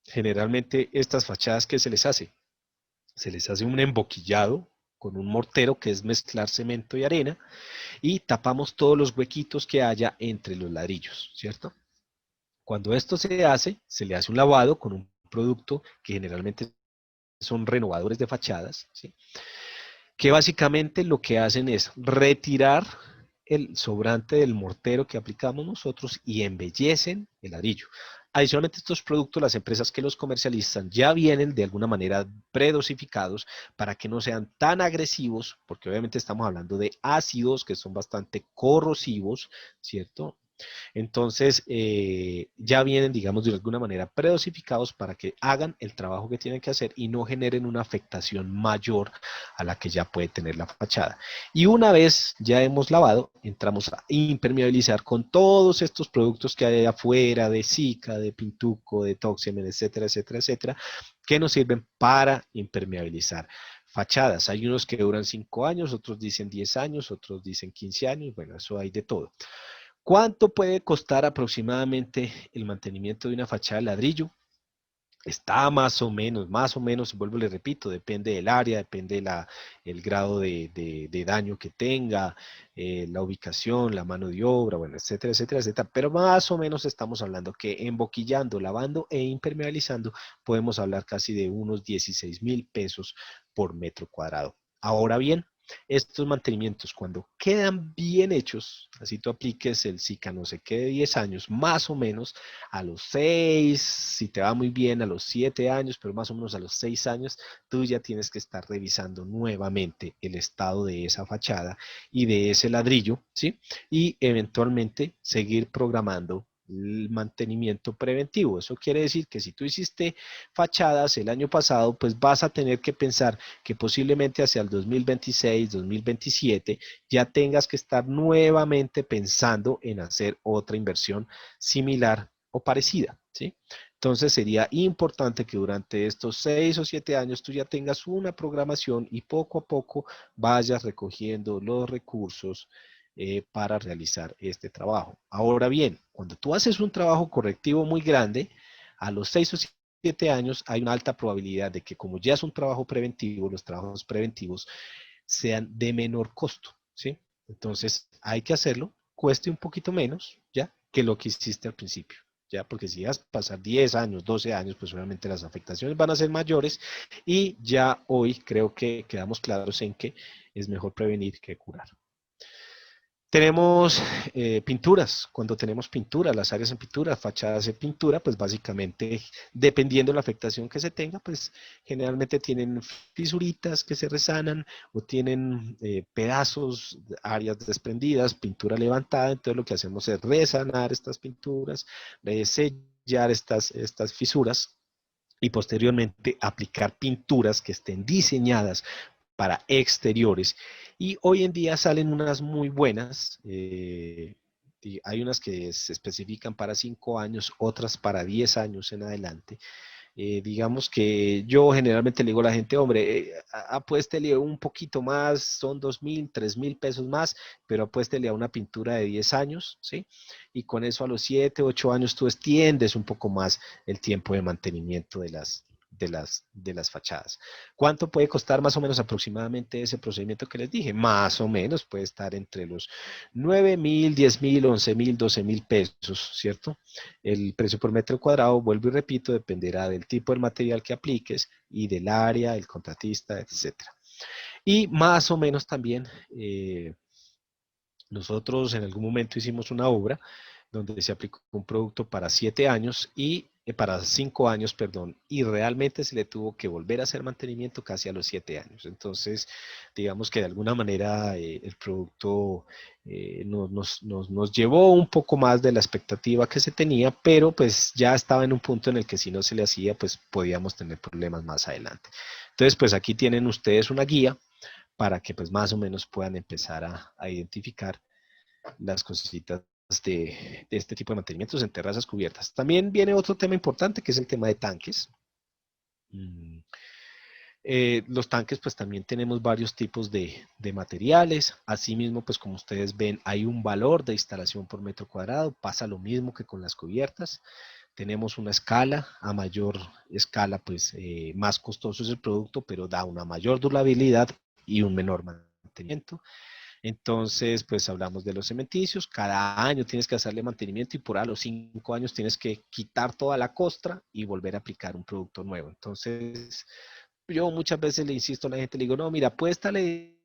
generalmente estas fachadas, ¿qué se les hace? Se les hace un emboquillado, con un mortero, que es mezclar cemento y arena, y tapamos todos los huequitos que haya entre los ladrillos, ¿cierto? Cuando esto se hace, se le hace un lavado con un producto que generalmente son renovadores de fachadas, ¿sí? Que básicamente lo que hacen es retirar el sobrante del mortero que aplicamos nosotros y embellecen el ladrillo. Adicionalmente, estos productos, las empresas que los comercializan ya vienen de alguna manera predosificados para que no sean tan agresivos, porque obviamente estamos hablando de ácidos que son bastante corrosivos, ¿cierto? Entonces, ya vienen, digamos, de alguna manera predosificados para que hagan el trabajo que tienen que hacer y no generen una afectación mayor a la que ya puede tener la fachada. Y una vez ya hemos lavado, entramos a impermeabilizar con todos estos productos que hay afuera, de Sika, de Pintuco, de Toxemen, etcétera, etcétera, etcétera, que nos sirven para impermeabilizar fachadas. Hay unos que duran 5 años, otros dicen 10 años, otros dicen 15 años, bueno, eso hay de todo. ¿Cuánto puede costar aproximadamente el mantenimiento de una fachada de ladrillo? Está más o menos, vuelvo y le repito, depende del área, depende el grado de daño que tenga, la ubicación, la mano de obra, bueno, etcétera, etcétera, etcétera. Pero más o menos estamos hablando que emboquillando, lavando e impermeabilizando, podemos hablar casi de unos 16.000 pesos por metro cuadrado. Ahora bien, estos mantenimientos, cuando quedan bien hechos, así tú apliques el SICA no sé qué de 10 años, más o menos, a los 6, si te va muy bien, a los 7 años, pero más o menos a los 6 años, tú ya tienes que estar revisando nuevamente el estado de esa fachada y de ese ladrillo, ¿sí? Y eventualmente seguir programando el mantenimiento preventivo. Eso quiere decir que si tú hiciste fachadas el año pasado, pues vas a tener que pensar que posiblemente hacia el 2026, 2027, ya tengas que estar nuevamente pensando en hacer otra inversión similar o parecida, ¿sí? Entonces sería importante que durante estos 6 o 7 años tú ya tengas una programación y poco a poco vayas recogiendo los recursos para realizar este trabajo. Ahora bien, cuando tú haces un trabajo correctivo muy grande, a los 6 o 7 años hay una alta probabilidad de que, como ya es un trabajo preventivo, los trabajos preventivos sean de menor costo, ¿sí? Entonces hay que hacerlo, cueste un poquito menos, ¿ya? Que lo que hiciste al principio, ¿ya? Porque si vas a pasar 10 años, 12 años, pues obviamente las afectaciones van a ser mayores y ya hoy creo que quedamos claros en que es mejor prevenir que curar. Tenemos pinturas, cuando tenemos pintura, las áreas en pintura, fachadas en pintura, pues básicamente, dependiendo de la afectación que se tenga, pues generalmente tienen fisuritas que se resanan o tienen pedazos, áreas desprendidas, pintura levantada, entonces lo que hacemos es resanar estas pinturas, sellar estas fisuras y posteriormente aplicar pinturas que estén diseñadas para exteriores. Y hoy en día salen unas muy buenas. Hay unas que se especifican para 5 años, otras para 10 años en adelante. Digamos que yo generalmente le digo a la gente, hombre, apuéstele un poquito más, son 2.000, 3.000 pesos más, pero apuéstele a una pintura de 10 años, ¿sí? Y con eso a los 7, 8 años tú extiendes un poco más el tiempo de mantenimiento de las fachadas. ¿Cuánto puede costar más o menos aproximadamente ese procedimiento que les dije? Más o menos puede estar entre los 9.000, 10.000, 11.000, 12.000 pesos, ¿cierto? El precio por metro cuadrado, vuelvo y repito, dependerá del tipo de material que apliques y del área, el contratista, etcétera. Y más o menos también, nosotros en algún momento hicimos una obra donde se aplicó un producto para 7 años y para 5 años, perdón, y realmente se le tuvo que volver a hacer mantenimiento casi a los 7 años. Entonces, digamos que de alguna manera el producto nos llevó un poco más de la expectativa que se tenía, pero pues ya estaba en un punto en el que si no se le hacía, pues podíamos tener problemas más adelante. Entonces, pues aquí tienen ustedes una guía para que pues más o menos puedan empezar a identificar las cositas de este tipo de mantenimientos en terrazas cubiertas. También viene otro tema importante que es el tema de tanques. Los tanques, pues también tenemos varios tipos de materiales. Asimismo, pues como ustedes ven, hay un valor de instalación por metro cuadrado. Pasa lo mismo que con las cubiertas. Tenemos una escala, a mayor escala, pues más costoso es el producto, pero da una mayor durabilidad y un menor mantenimiento. Entonces, pues hablamos de los cementicios, cada año tienes que hacerle mantenimiento y por a los 5 años tienes que quitar toda la costra y volver a aplicar un producto nuevo. Entonces, yo muchas veces le insisto a la gente, le digo, no, mira, apuéstale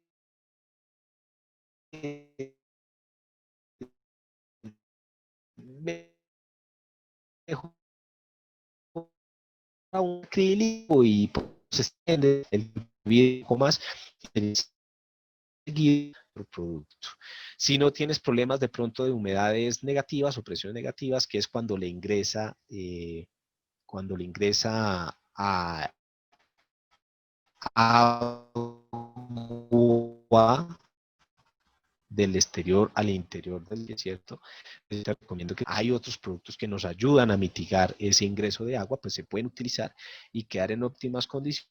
mejor a un acrílico y pues, se extiende el video más seguir el producto. Si no tienes problemas de pronto de humedades negativas o presiones negativas, que es cuando le ingresa agua del exterior al interior del desierto, te recomiendo que hay otros productos que nos ayudan a mitigar ese ingreso de agua, pues se pueden utilizar y quedar en óptimas condiciones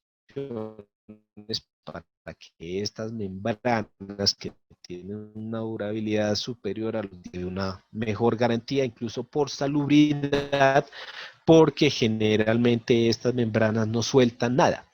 para que estas membranas que tienen una durabilidad superior a los de una mejor garantía, incluso por salubridad, porque generalmente estas membranas no sueltan nada.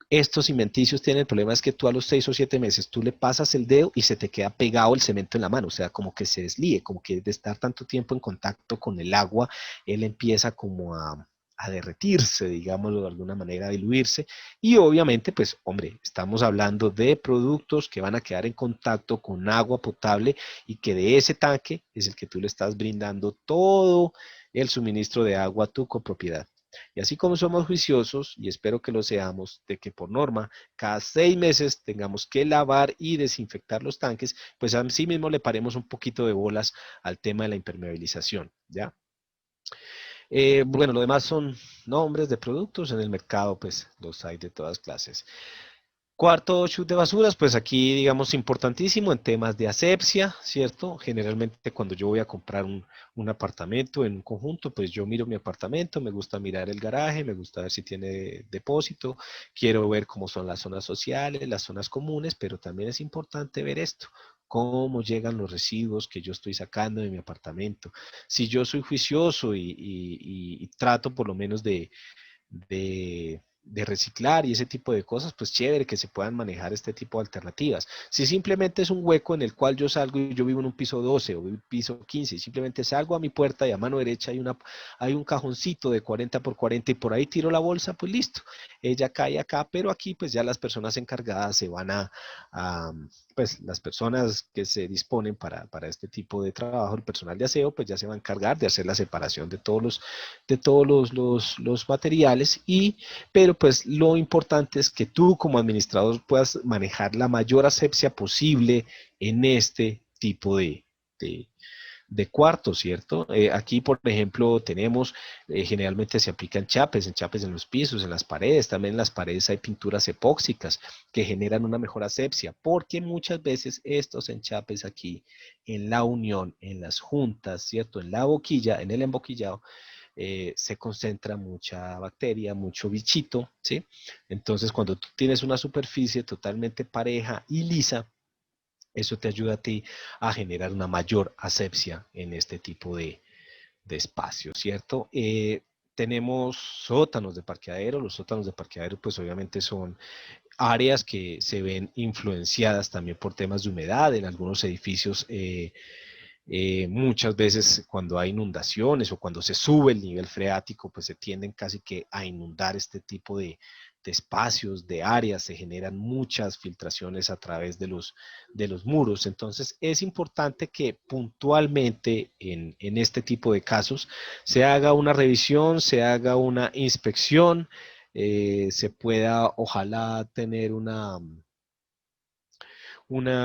Estos cimenticios tienen el problema es que tú a los 6 o 7 meses tú le pasas el dedo y se te queda pegado el cemento en la mano, o sea, como que se deslíe, como que de estar tanto tiempo en contacto con el agua, él empieza como a derretirse, digámoslo de alguna manera, a diluirse. Y obviamente, pues, hombre, estamos hablando de productos que van a quedar en contacto con agua potable y que de ese tanque es el que tú le estás brindando todo el suministro de agua a tu copropiedad. Y así como somos juiciosos, y espero que lo seamos, de que por norma cada 6 meses tengamos que lavar y desinfectar los tanques, pues así mismo le paremos un poquito de bolas al tema de la impermeabilización, ¿ya? Bueno, lo demás son nombres de productos en el mercado, pues los hay de todas clases. Cuarto chute de basuras, pues aquí digamos importantísimo en temas de asepsia, ¿cierto? Generalmente cuando yo voy a comprar un apartamento en un conjunto, pues yo miro mi apartamento, me gusta mirar el garaje, me gusta ver si tiene depósito, quiero ver cómo son las zonas sociales, las zonas comunes, pero también es importante ver esto, cómo llegan los residuos que yo estoy sacando de mi apartamento. Si yo soy juicioso y trato por lo menos de reciclar y ese tipo de cosas, pues chévere que se puedan manejar este tipo de alternativas. Si simplemente es un hueco en el cual yo salgo y yo vivo en un piso 12 o un piso 15 y simplemente salgo a mi puerta y a mano derecha hay un cajoncito de 40 por 40 y por ahí tiro la bolsa, pues listo, ella cae acá, pero aquí pues ya las personas encargadas se van pues las personas que se disponen para este tipo de trabajo, el personal de aseo, pues ya se va a encargar de hacer la separación de todos los materiales, pero pues lo importante es que tú como administrador puedas manejar la mayor asepsia posible en este tipo de, de cuartos, ¿cierto? Aquí, por ejemplo, tenemos, generalmente se aplican enchapes en los pisos, en las paredes, también en las paredes hay pinturas epóxicas que generan una mejor asepsia, porque muchas veces estos enchapes aquí en la unión, en las juntas, ¿cierto? En la boquilla, en el emboquillado, se concentra mucha bacteria, mucho bichito, ¿sí? Entonces, cuando tú tienes una superficie totalmente pareja y lisa, eso te ayuda a ti a generar una mayor asepsia en este tipo de espacio, ¿cierto? Tenemos sótanos de parqueadero. Los sótanos de parqueadero, pues obviamente son áreas que se ven influenciadas también por temas de humedad. En algunos edificios muchas veces cuando hay inundaciones o cuando se sube el nivel freático, pues se tienden casi que a inundar este tipo de espacios, de áreas, se generan muchas filtraciones a través de los muros. Entonces es importante que puntualmente en este tipo de casos se haga una revisión, se haga una inspección, se pueda ojalá tener una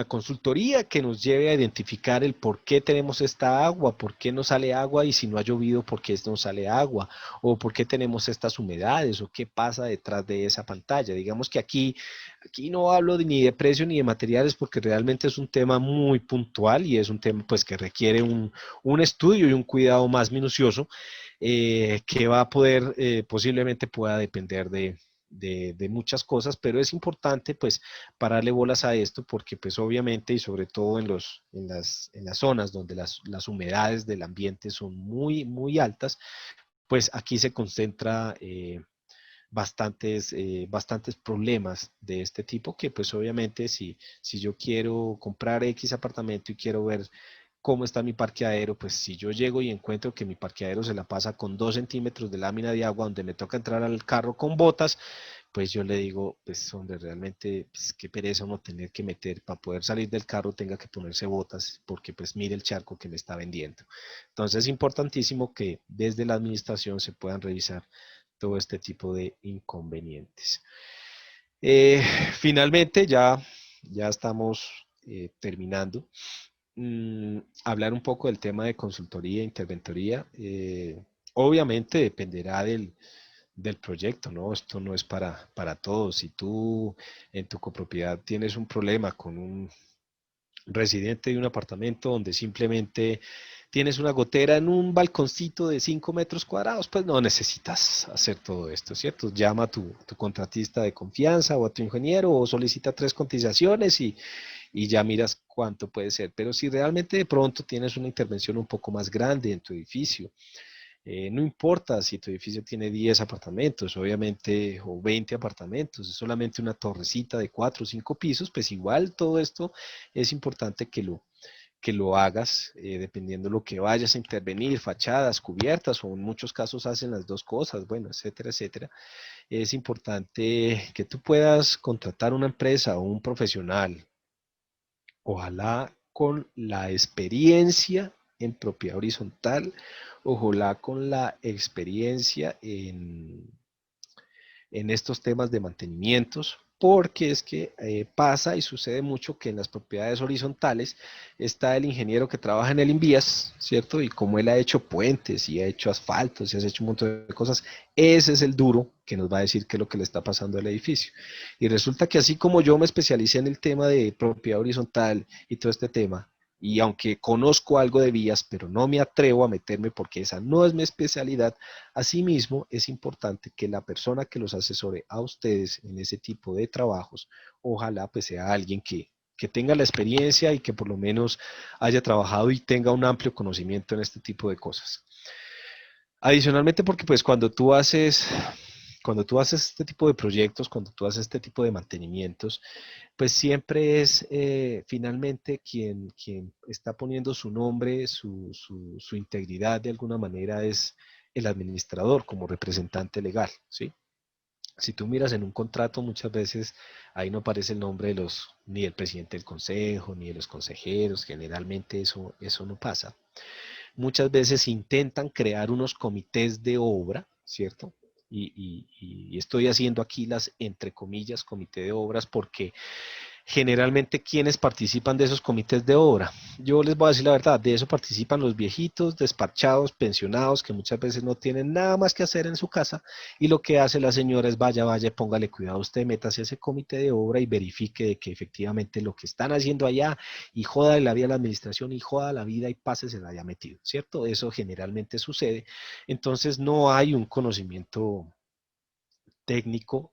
consultoría que nos lleve a identificar el por qué tenemos esta agua, por qué no sale agua y si no ha llovido, por qué no sale agua, o por qué tenemos estas humedades, o qué pasa detrás de esa pantalla. Digamos que aquí no hablo ni de precio ni de materiales porque realmente es un tema muy puntual y es un tema pues que requiere un estudio y un cuidado más minucioso, que va a poder, posiblemente pueda depender de muchas cosas, pero es importante pues pararle bolas a esto porque pues obviamente y sobre todo en las zonas donde las humedades del ambiente son muy, muy altas, pues aquí se concentra bastantes problemas de este tipo que pues obviamente si yo quiero comprar X apartamento y quiero ver cómo está mi parqueadero, pues si yo llego y encuentro que mi parqueadero se la pasa con 2 centímetros de lámina de agua donde me toca entrar al carro con botas, pues yo le digo, pues hombre, realmente, pues qué pereza uno tener que meter, para poder salir del carro tenga que ponerse botas, porque pues mire el charco que me está vendiendo. Entonces es importantísimo que desde la administración se puedan revisar todo este tipo de inconvenientes. Eh, Finalmente, ya estamos terminando. Hablar un poco del tema de consultoría e interventoría. Obviamente dependerá del proyecto, ¿no? Esto no es para todos. Si tú en tu copropiedad tienes un problema con un residente de un apartamento donde simplemente tienes una gotera en un balconcito de 5 metros cuadrados, pues no necesitas hacer todo esto, ¿cierto? Llama a tu contratista de confianza o a tu ingeniero o solicita 3 cotizaciones y ya miras cuánto puede ser. Pero si realmente de pronto tienes una intervención un poco más grande en tu edificio, no importa si tu edificio tiene 10 apartamentos, obviamente, o 20 apartamentos, es solamente una torrecita de 4 o 5 pisos, pues igual todo esto es importante que lo hagas, dependiendo de lo que vayas a intervenir, fachadas, cubiertas, o en muchos casos hacen las dos cosas, bueno, etcétera, etcétera. Es importante que tú puedas contratar una empresa o un profesional, ojalá con la experiencia en propiedad horizontal, ojalá con la experiencia en estos temas de mantenimientos, porque es que pasa y sucede mucho que en las propiedades horizontales está el ingeniero que trabaja en el Invías, ¿cierto? Y como él ha hecho puentes y ha hecho asfaltos y ha hecho un montón de cosas, ese es el duro que nos va a decir qué es lo que le está pasando al edificio. Y resulta que así como yo me especialicé en el tema de propiedad horizontal y todo este tema, y aunque conozco algo de vías, pero no me atrevo a meterme porque esa no es mi especialidad. Asimismo, es importante que la persona que los asesore a ustedes en ese tipo de trabajos, ojalá pues sea alguien que tenga la experiencia y que por lo menos haya trabajado y tenga un amplio conocimiento en este tipo de cosas. Adicionalmente, porque pues cuando tú haces este tipo de proyectos, cuando tú haces este tipo de mantenimientos, pues siempre es finalmente quien está poniendo su nombre, su integridad de alguna manera es el administrador como representante legal, ¿sí? Si tú miras en un contrato, muchas veces ahí no aparece el nombre ni del presidente del consejo, ni de los consejeros, generalmente eso no pasa. Muchas veces intentan crear unos comités de obra, ¿cierto? Y estoy haciendo aquí las, entre comillas, comité de obras porque generalmente quienes participan de esos comités de obra. Yo les voy a decir la verdad, de eso participan los viejitos, despachados, pensionados, que muchas veces no tienen nada más que hacer en su casa y lo que hace la señora es vaya, póngale cuidado usted, métase a ese comité de obra y verifique de que efectivamente lo que están haciendo allá y joda la vida a la administración y joda la vida y pase se la haya metido, ¿cierto? Eso generalmente sucede. Entonces no hay un conocimiento técnico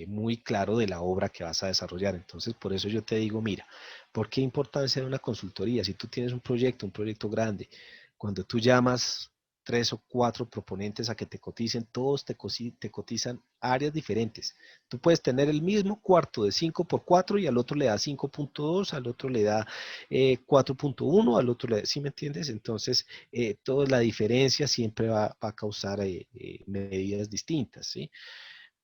muy claro de la obra que vas a desarrollar. Entonces, por eso yo te digo, mira, ¿por qué importancia de una consultoría? Si tú tienes un proyecto grande, cuando tú llamas 3 o 4 proponentes a que te coticen, todos te cotizan áreas diferentes. Tú puedes tener el mismo cuarto de 5 por 4 y al otro le da 5.2, al otro le da 4.1, al otro le da, ¿sí me entiendes? Entonces, toda la diferencia siempre va a causar medidas distintas, ¿sí?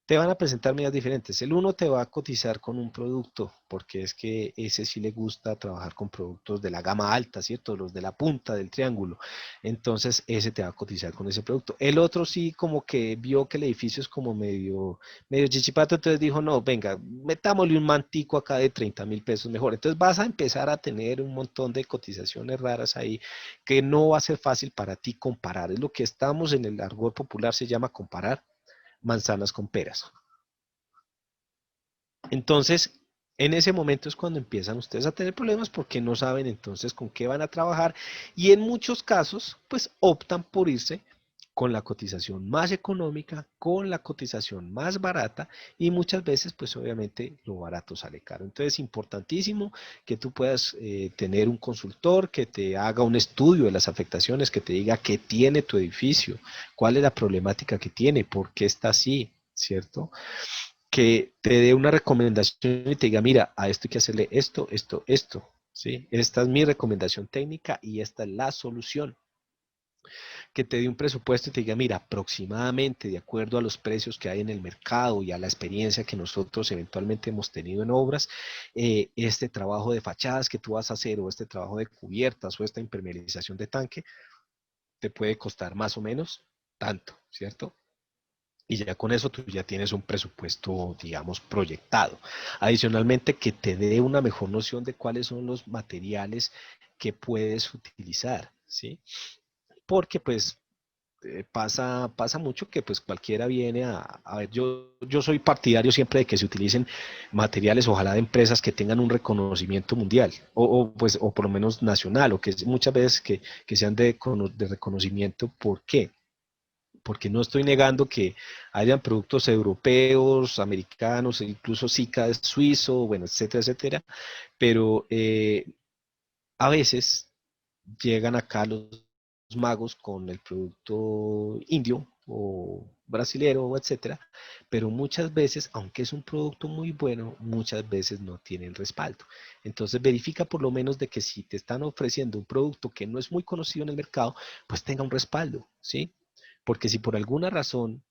Te van a presentar medidas diferentes. El uno te va a cotizar con un producto, porque es que ese sí le gusta trabajar con productos de la gama alta, ¿cierto? Los de la punta del triángulo. Entonces, ese te va a cotizar con ese producto. El otro sí como que vio que el edificio es como medio chichipato, entonces dijo, no, venga, metámosle un mantico acá de 30.000 pesos mejor. Entonces vas a empezar a tener un montón de cotizaciones raras ahí que no va a ser fácil para ti comparar. Es lo que estamos en el argot popular se llama comparar manzanas con peras. Entonces, en ese momento es cuando empiezan ustedes a tener problemas porque no saben entonces con qué van a trabajar y en muchos casos, pues optan por irse con la cotización más económica, con la cotización más barata y muchas veces, pues obviamente lo barato sale caro. Entonces, importantísimo que tú puedas tener un consultor que te haga un estudio de las afectaciones, que te diga qué tiene tu edificio, cuál es la problemática que tiene, por qué está así, ¿cierto? Que te dé una recomendación y te diga, mira, a esto hay que hacerle esto, esto, esto, ¿sí? Esta es mi recomendación técnica y esta es la solución. Que te dé un presupuesto y te diga, mira, aproximadamente de acuerdo a los precios que hay en el mercado y a la experiencia que nosotros eventualmente hemos tenido en obras, este trabajo de fachadas que tú vas a hacer o este trabajo de cubiertas o esta impermeabilización de tanque te puede costar más o menos tanto, ¿cierto? Y ya con eso tú ya tienes un presupuesto, digamos, proyectado. Adicionalmente, que te dé una mejor noción de cuáles son los materiales que puedes utilizar, ¿sí? Porque pues pasa mucho que pues cualquiera viene a ver, yo soy partidario siempre de que se utilicen materiales, ojalá de empresas que tengan un reconocimiento mundial, pues, o por lo menos nacional, o que muchas veces que sean de reconocimiento. ¿Por qué? Porque no estoy negando que hayan productos europeos, americanos, e incluso Sika es suizo, bueno, etcétera, etcétera, pero a veces llegan acá los magos con el producto indio o brasilero, etcétera, pero muchas veces, aunque es un producto muy bueno, muchas veces no tiene el respaldo. Entonces verifica por lo menos de que si te están ofreciendo un producto que no es muy conocido en el mercado, pues tenga un respaldo, ¿sí? Porque si por alguna razón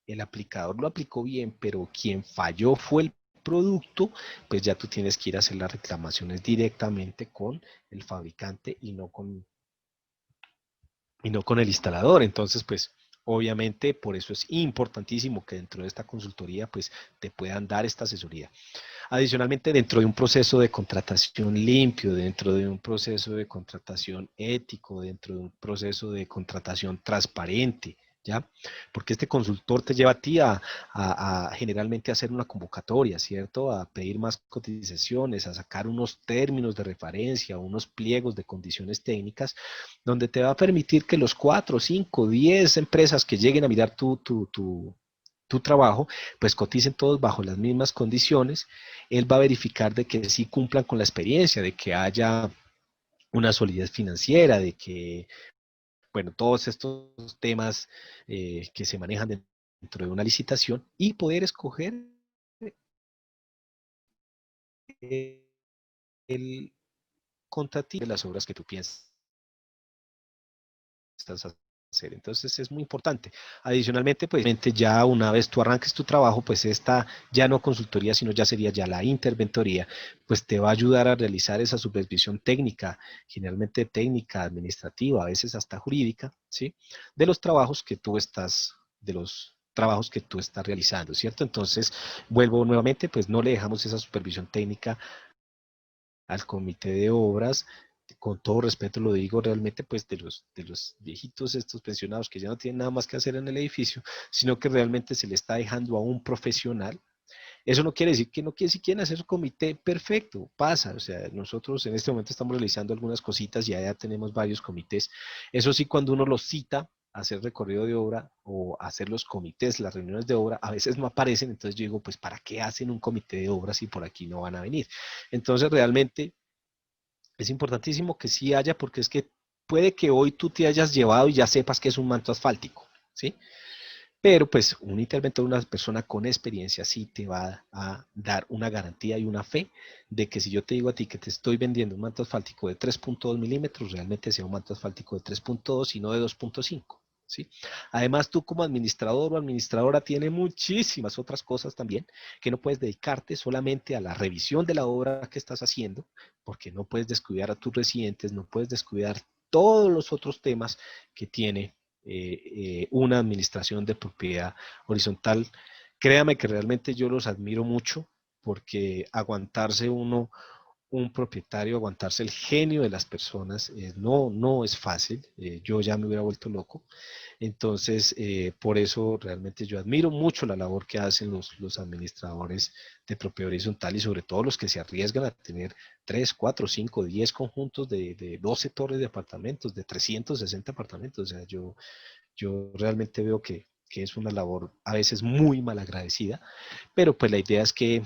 el aplicador lo aplicó bien, pero quien falló fue el producto, pues ya tú tienes que ir a hacer las reclamaciones directamente con el fabricante y no con el instalador. Entonces, pues obviamente por eso es importantísimo que dentro de esta consultoría pues te puedan dar esta asesoría. Adicionalmente, dentro de un proceso de contratación limpio, dentro de un proceso de contratación ético, dentro de un proceso de contratación transparente, ¿ya? Porque este consultor te lleva a ti a generalmente hacer una convocatoria, ¿cierto? A pedir más cotizaciones, a sacar unos términos de referencia, unos pliegos de condiciones técnicas, donde te va a permitir que los 4, 5, 10 empresas que lleguen a mirar tu trabajo, pues coticen todos bajo las mismas condiciones. Él va a verificar de que sí cumplan con la experiencia, de que haya una solidez financiera, de que, bueno, todos estos temas que se manejan dentro de una licitación y poder escoger el contratista de las obras que tú piensas hacer. Entonces es muy importante. Adicionalmente, pues ya una vez tú arranques tu trabajo, pues esta ya no consultoría, sino ya sería ya la interventoría, pues te va a ayudar a realizar esa supervisión técnica, generalmente técnica, administrativa, a veces hasta jurídica, ¿sí? De los trabajos que tú estás, de los trabajos que tú estás realizando, ¿cierto? Entonces, vuelvo nuevamente, pues no le dejamos esa supervisión técnica al comité de obras, con todo respeto lo digo realmente, pues de los viejitos estos pensionados que ya no tienen nada más que hacer en el edificio, sino que realmente se le está dejando a un profesional. Eso no quiere decir que no quiere, si quieren hacer un comité, perfecto, pasa. O sea, nosotros en este momento estamos realizando algunas cositas, ya tenemos varios comités. Eso sí, cuando uno los cita a hacer recorrido de obra o a hacer los comités, las reuniones de obra, a veces no aparecen, entonces yo digo, pues ¿para qué hacen un comité de obra si por aquí no van a venir? Entonces realmente es importantísimo que sí haya, porque es que puede que hoy tú te hayas llevado y ya sepas que es un manto asfáltico, ¿sí? Pero pues un interventor, una persona con experiencia sí te va a dar una garantía y una fe de que si yo te digo a ti que te estoy vendiendo un manto asfáltico de 3.2 milímetros, realmente sea un manto asfáltico de 3.2 y no de 2.5. ¿Sí? Además, tú como administrador o administradora tienes muchísimas otras cosas también que no puedes dedicarte solamente a la revisión de la obra que estás haciendo, porque no puedes descuidar a tus residentes, no puedes descuidar todos los otros temas que tiene una administración de propiedad horizontal. Créame que realmente yo los admiro mucho porque aguantarse uno, un propietario, aguantarse el genio de las personas, no es fácil. Yo ya me hubiera vuelto loco. Entonces, por eso realmente yo admiro mucho la labor que hacen los administradores de propiedad horizontal y sobre todo los que se arriesgan a tener 3, 4, 5, 10 conjuntos de 12 torres de apartamentos, de 360 apartamentos. O sea, yo realmente veo que es una labor a veces muy mal agradecida, pero pues la idea es que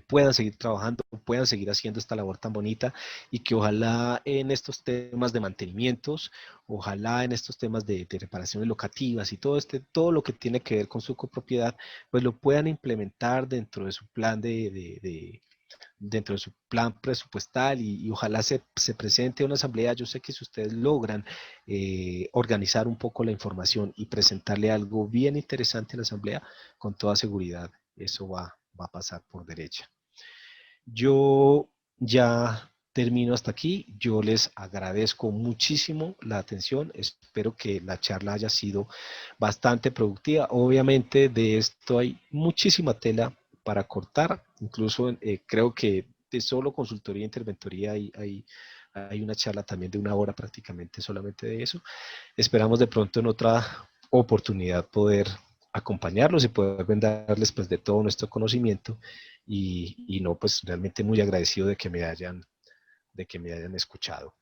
puedan seguir trabajando, puedan seguir haciendo esta labor tan bonita y que ojalá en estos temas de mantenimientos, ojalá en estos temas de reparaciones locativas y todo lo que tiene que ver con su copropiedad, pues lo puedan implementar dentro de su plan dentro de su plan presupuestal y ojalá se presente una asamblea. Yo sé que si ustedes logran organizar un poco la información y presentarle algo bien interesante a la asamblea, con toda seguridad eso va a pasar por derecha. Yo ya termino hasta aquí. Yo les agradezco muchísimo la atención. Espero que la charla haya sido bastante productiva. Obviamente de esto hay muchísima tela para cortar. Incluso creo que de solo consultoría e interventoría hay una charla también de 1 hora prácticamente solamente de eso. Esperamos de pronto en otra oportunidad poder acompañarlos y poder brindarles pues de todo nuestro conocimiento y no, pues realmente muy agradecido de que me hayan escuchado.